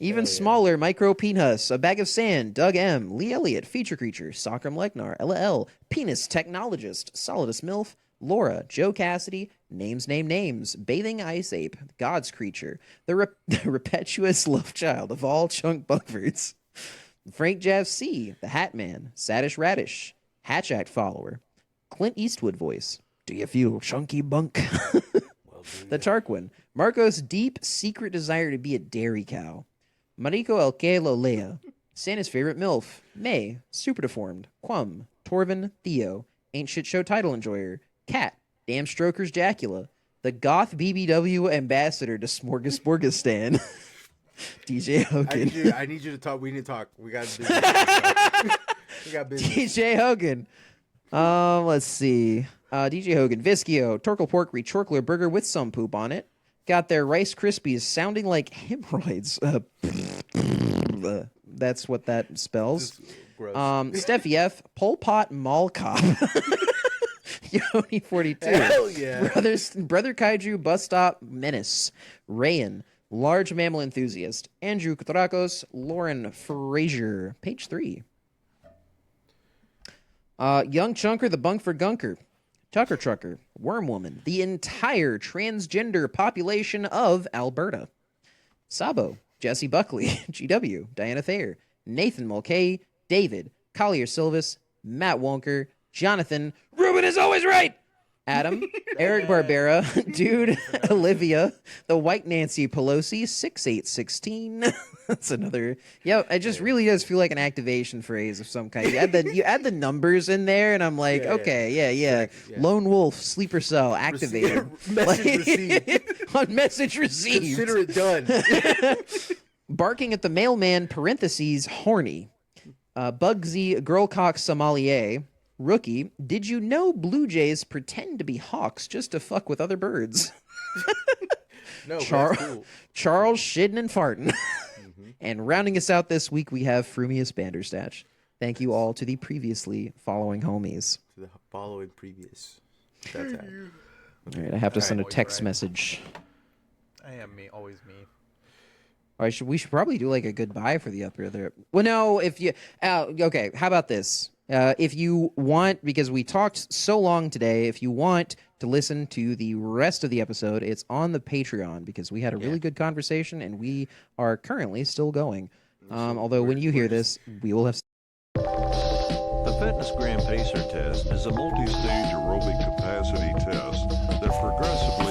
Even smaller, Micro Penis, A Bag of Sand, Doug M., Lee Elliott, Feature Creature, Socram Lechnar, LL, Penis Technologist, Solidus MILF, Laura, Joe Cassidy, Names, Bathing Ice Ape, God's Creature, the Repetuous Love Child of all Chunk Bunkfords, Frank Jav C., The Hat Man, Sadish Radish, Hatch Act Follower, Clint Eastwood Voice, Do You Feel Chunky Bunk? The Tarquin, Marco's Deep Secret Desire to Be a Dairy Cow, Mariko Elkelo Lea, Santa's Favorite MILF, May, Super Deformed, Quum, Torvin, Theo, Ain't Shit Show Title Enjoyer, Cat, Damn Strokers Jacula, the Goth BBW Ambassador to Smorgasborgistan, DJ Hogan. I need you to talk. We need to talk. We got business. We got business. DJ Hogan. Let's see. DJ Hogan, Viskio, Torkle Pork Rechorkler Burger with some poop on it. Got their Rice Krispies sounding like hemorrhoids. That's what that spells. Steffi F, Pol Pot Mall Cop. Yoni 42. Hell yeah. Brother Kaiju Bus Stop Menace. Rayan, Large Mammal Enthusiast. Andrew Kutrakos, Lauren Frazier. Page 3. Young Chunker, the Bunkford Gunker. Tucker Trucker, Worm Woman, the entire transgender population of Alberta. Sabo, Jesse Buckley, GW, Diana Thayer, Nathan Mulcahy, David, Collier Silvis, Matt Wonker, Jonathan, Ruben is always right, Adam, Eric Barbera, Dude, Olivia, the White Nancy Pelosi, 6816. That's another. Yeah, it just really does feel like an activation phrase of some kind. You add the numbers in there, and I'm like, yeah. Lone Wolf, sleeper cell, activated. Message received. On message received. Consider it done. Barking at the mailman, parentheses, horny. Bugsy, Girlcock Sommelier. Rookie, did you know Blue Jays pretend to be hawks just to fuck with other birds? No, that's cool. Charles shitting and farting. And rounding us out this week, we have Frumius Banderstatch. Thank you all to the previously following homies. To the following previous. That's how. All right, I have to send a text message. I am me, always me. All right, we should probably do like a goodbye for the upper there. Well, no, if you okay, how about this? If you want, because we talked so long today, if you want to listen to the rest of the episode, it's on the Patreon because we had a really good conversation and we are currently still going. Although when you hear this, we will have. The Fitness Gram Pacer test is a multi-stage aerobic capacity test that progressively